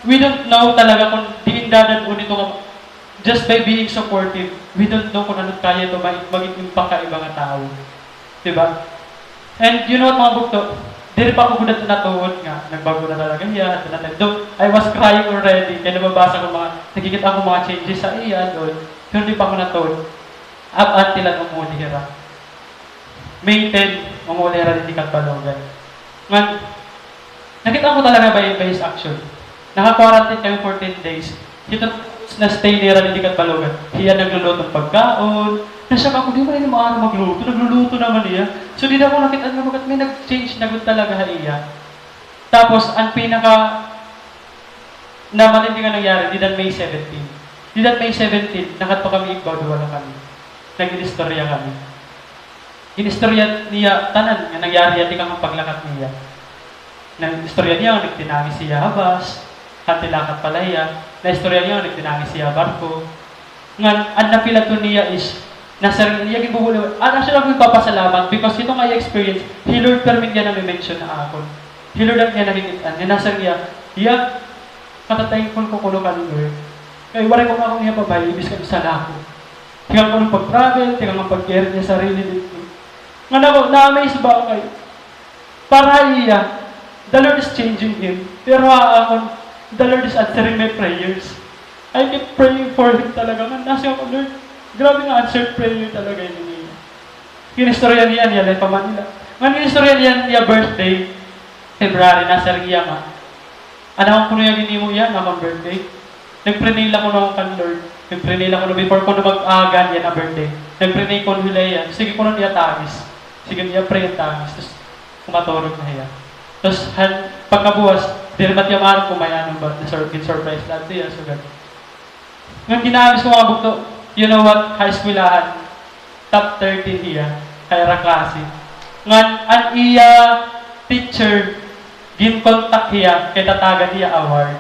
we don't know talaga kung diindadan mo nito ka, just by being supportive, we don't know kung anong kaya ito mag-impact ka ibang tao. Diba? And you know what mga bukto, di rin pa ako gulat na natuhod nga, nagbago na talaga iya, though I was crying already, kaya nababasa ko nakikita ko mga changes sa iya, doon, pero di pa ako natuhod. Up until ang umulihira. May 10, umulihira din di Katbalogan. Ngan, nakita ko talaga by his action. Naka-quarantine kami for 10 days. Dito na stay nila ni Katbalogan. Hiya nagluluto ng pagkaon. Nasyak ako, di ba yung maaari magluto? Nagluluto naman niya. So di na ako nakita na bakit may nag-change na good talaga iya. Tapos, ang pinaka na matindi nga nangyari, di May 17. Di May 17, nakato kami igbaduwa na kami. Nag-inistorya kami. Inistorya niya, tanan, nga nangyari yan, di kang paglakat niya. Nag-istorya niya, nagtinangis siya habas, hatilakat pala iya. Na-istorya niya, nagtinangis siya barko. Ngan, ang napilato niya is, nasa rin niya gibubulo. Siya lang papasalamat because ito nga experience, He Lord permit niya na may mention na ako. He Lord ang niya nakikitaan. Nga nasa niya, iya, katatayin ko kulo ka ni Lord. Kaya waray ko nga akong niya pabayi, ibis ka sa lako. Tingnan ko ng pag-travel, tingnan ko pag-care niya sarili dito. Nga na-amaze ba ako kayo? Para iya, the Lord is changing him. Pero ako, the Lord is answering my prayers. I keep praying for him talaga. Nasa ako, Lord, grabe nga answered prayer talaga yun niya. Kinistorya niya lang pa Manila. Ngayon kinistorya niya birthday, February, nasa riya nga. Ano kung kuno yung mo yan, akong birthday? Nag-prenay lang ko na akong Lord. Nag-prenay lang ko na before ko na mag-agan yan na birthday. Nag-prenay ko nila yan. Sige ko na niya tangis. Sige niya pray ang tangis. Tapos kumatorog na yan. Tapos pagkabuwas, dirimat yung maaari ko may anong ba, surprise lahat yan. So gano'n. Ngayon ginaamis ko mga bukto, you know what, high schoolahan, top 13 iya, kaya ra klase. Ngan, ang iya teacher, gin-contact iya, kaya tatagan iya award.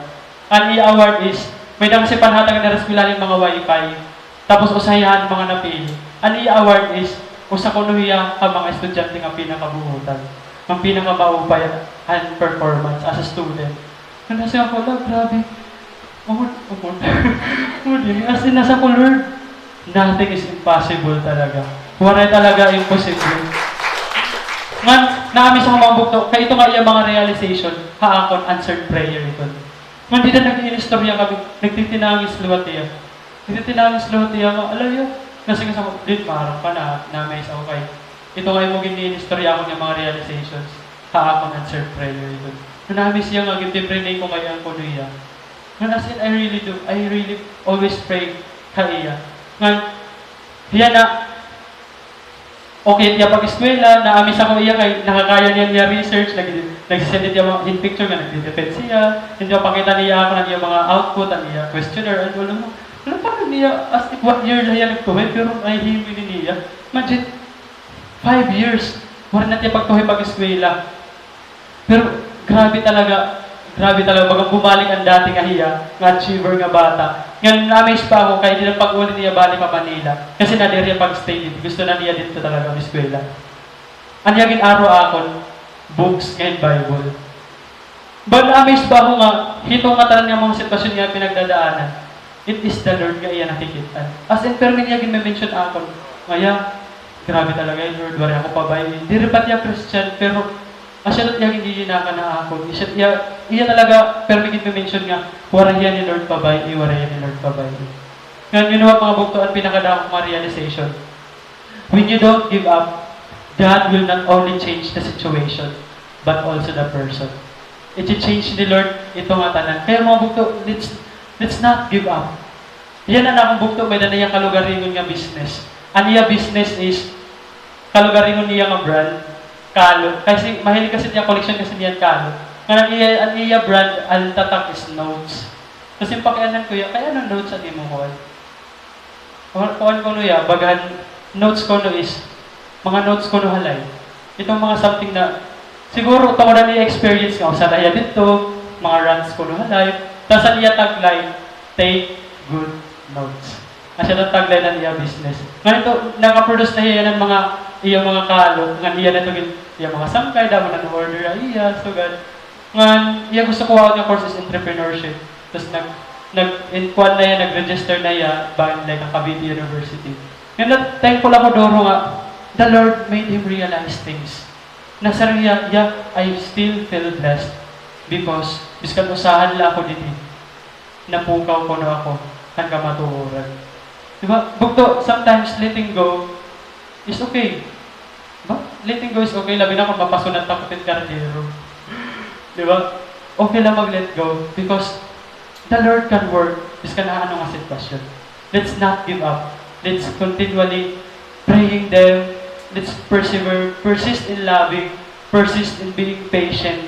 Ang iya award is, may dang si panhatag na rasmilanin mga wifi, tapos usahihan mga napili. Ang iya award is, usa ko nuhiya ka mga estudyante nga pinakabuhutan, ang pinakamaupay ang performance as a student. Nang nasa ako lang, grabe. As in, nasa ko, Lord, nothing is impossible talaga. Waray talaga impossible. Naami sa mga bukto, kaya ito nga yung mga realization, haakon answered prayer ito. Ngan di na nag-inistorya kami, nagtitinangis luwat iya. Nagtitinangis luwat iya, alam yun, kasi nga sa din, maharap ka na may isa ko kayo. Ito nga yung mag-inistorya ako ng mga realizations, haakon answered prayer ito. Naami siya nga, gintiprinay ko kaya ang kunuya. Ngan as in, I really always pray kaya. Ngan, yan na, okay, tiya pag-eskwela, naamis ako iya kay nakakaya niya research, nagsisend niya mga in picture nga, nagdi-defend siya, hindi pakita niya ako ng mga output, ang iya questionnaire, at wala pa niya, as if 1 year lang yan nagtuwid, pero ay himi ni niya. Imagine, 5 years, wala na tiya pagtuwid pag-eskwela. Pero, grabe talaga, bagang bumalik ang dating ahiya, nga achiever nga bata. Ngayon, na-amaze pa ako, kaya di na pag-uli niya balik pa Manila. Kasi na niya pag-stay dito. Gusto na niya dito talaga ang eskwela. Anyagin araw akon, books and Bible. But na-amaze pa ako nga, hito nga talang niya mga sitwasyon niya pinagdadaanan. It is the Lord nga iya nakikitan. As in, pero niya gin-mention akon, ngaya, grabe talaga yung Lord, wari ako pabay. Di rin pati Christian, pero asya niya hindi ka na ako. Iya talaga, pero may mention nga, warayan ni Lord pabay, warayan ni Lord pabay. Ngayon, yun mga buktoan, pinakadakong mga realization. When you don't give up, God will not only change the situation, but also the person. I-change ni Lord ito nga tanan. Kaya mga bukto, let's not give up. Yan na akong bukto, may nanayang kalugaringon nga business. Ang iya business is, kalugaringon niya nga brand, Kalo. Kasi mahilig kasi niya, collection kasi niya Kalo. Ngayon, ang iya brand, ang tatak is notes. Kasi pakianan ko yan, kaya anong notes ang imo ko? Kuhan ko nuya, bagahan, notes ko no is, mga notes ko no halay. Itong mga something na, Siguro, ito ko na ni-experience nga, sa naya dito, mga runs ko na life, tapos sa niya taglay, take good notes. Asya ng taglay na niya business. Ngayon ito, nakaproduce na iya ng mga iya mga kalot, nga iya na ito, iya mga samkay, damo na order iya, so gan. Nga, iya gusto ko nga course is entrepreneurship. Tapos nag-inquad na yan, nag-register na yan, by like ang Cavite University. Ngayon, thankful ako doro nga, the Lord made him realize things. Nasa riya, I still feel blessed because biskan usahan la ako dito. Napukaw ko na ako ng kamatuoran. Diba? Bugto, sometimes letting go is okay. Diba? Letting go is okay. Labi na kung mapasunat taputin kardero. Diba? Okay lang mag-let go because the Lord can work. Biskan na ano nga sitwasyon. Let's not give up. Let's continually praying them. Let's persevere, persist in loving, persist in being patient,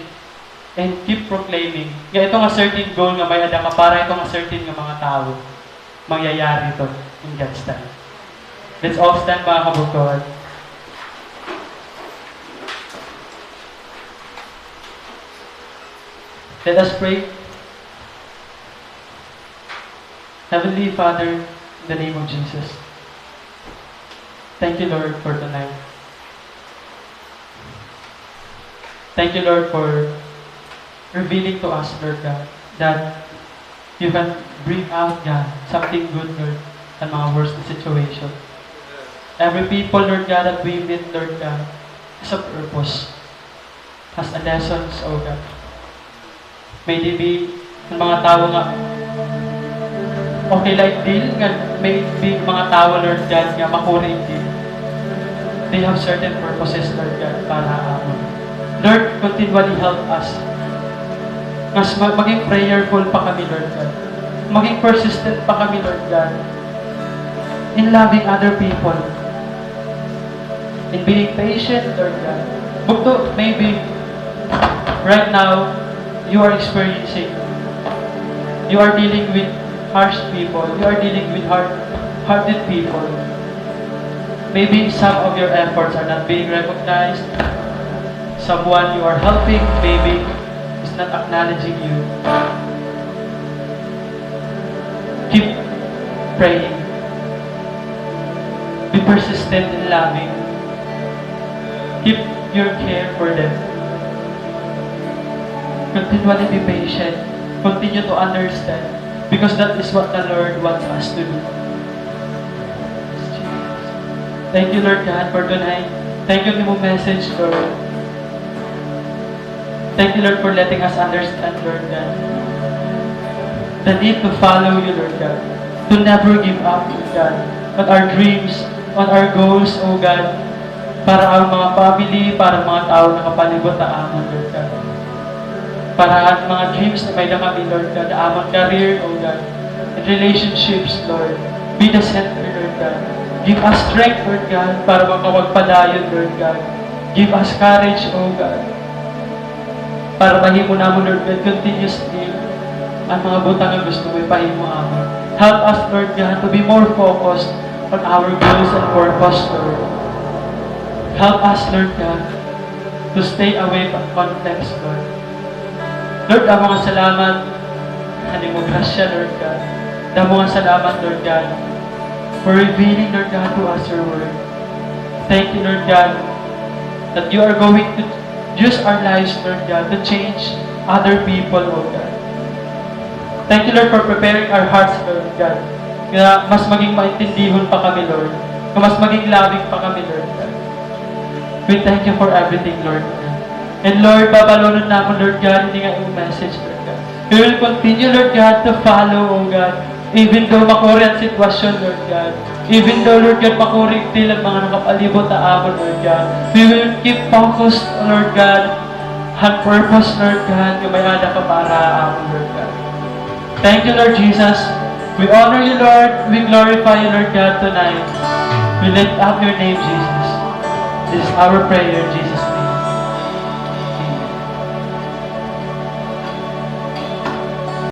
and keep proclaiming. Nga ito nga certain goal nga may ada ka para ito nga certain nga mga tao mangyayari ito in God's time. Let's all stand mga kabugtuhan. Let us pray. Heavenly Father, in the name of Jesus, thank you, Lord, for tonight. Thank you, Lord, for revealing to us, Lord God, that you can bring out, God, something good, Lord, and mga worst situation. Every people, Lord God, that we meet, Lord God, has a purpose, has a lessons, oh God. May they be, ng mga tao nga, okay like deal, nga, may be mga tao, Lord God, nga makuring deal. They have certain purposes, Lord God, para amon. Lord, continually help us. Mas maging prayerful pa kami, Lord God. Maging persistent pa kami, Lord God. In loving other people. In being patient, Lord God. Bukto, maybe, right now, you are experiencing, you are dealing with harsh people, you are dealing with hard-hearted people. Maybe some of your efforts are not being recognized. Someone you are helping, maybe, is not acknowledging you. Keep praying. Be persistent in loving. Keep your care for them. Continually be patient. Continue to understand. Because that is what the Lord wants us to do. Thank you, Lord God, for tonight. Thank you for the message, Lord. Thank you, Lord, for letting us understand, Lord God, the need to follow you, Lord God, to never give up, Lord God, on our dreams, on our goals, oh God, para ang mga family, para mga tao na kapalibot na amon, Lord God. Para ang mga dreams na may na kami, Lord God, amon career, oh God, and relationships, Lord, be the center, Lord God. Give us strength, Lord God, para makapagpadayon, Lord God. Give us courage, oh God, para mahimo namin, Lord God, continuously ang mga butang na gusto mo ipahimo amin. Help us, Lord God, to be more focused on our goals and purpose, Lord. Help us, Lord God, to stay away from conflicts, Lord. Lord, ang mga salamat, ang mo grasya, Lord God. Ang mga salamat, Lord God, for revealing, Lord God, to us your word. Thank you, Lord God, that you are going to use our lives, Lord God, to change other people, oh God. Thank you, Lord, for preparing our hearts, Lord God. Kaya mas maging maintindihon pa kami, Lord. Kaya mas maging loving pa kami, Lord God. We thank you for everything, Lord God. And Lord, babalonon namin, Lord God, hindi nga yung message, Lord God. We will continue, Lord God, to follow, oh God. Even though makuri ang sitwasyon, Lord God. Even though, Lord God, makuri til ang mga nakapalibot na amon, Lord God. We will keep focused, Lord God, on purpose, Lord God, yung may ada ka para amon, Lord God. Thank you, Lord Jesus. We honor you, Lord. We glorify you, Lord God, tonight. We lift up your name, Jesus. This is our prayer, Jesus.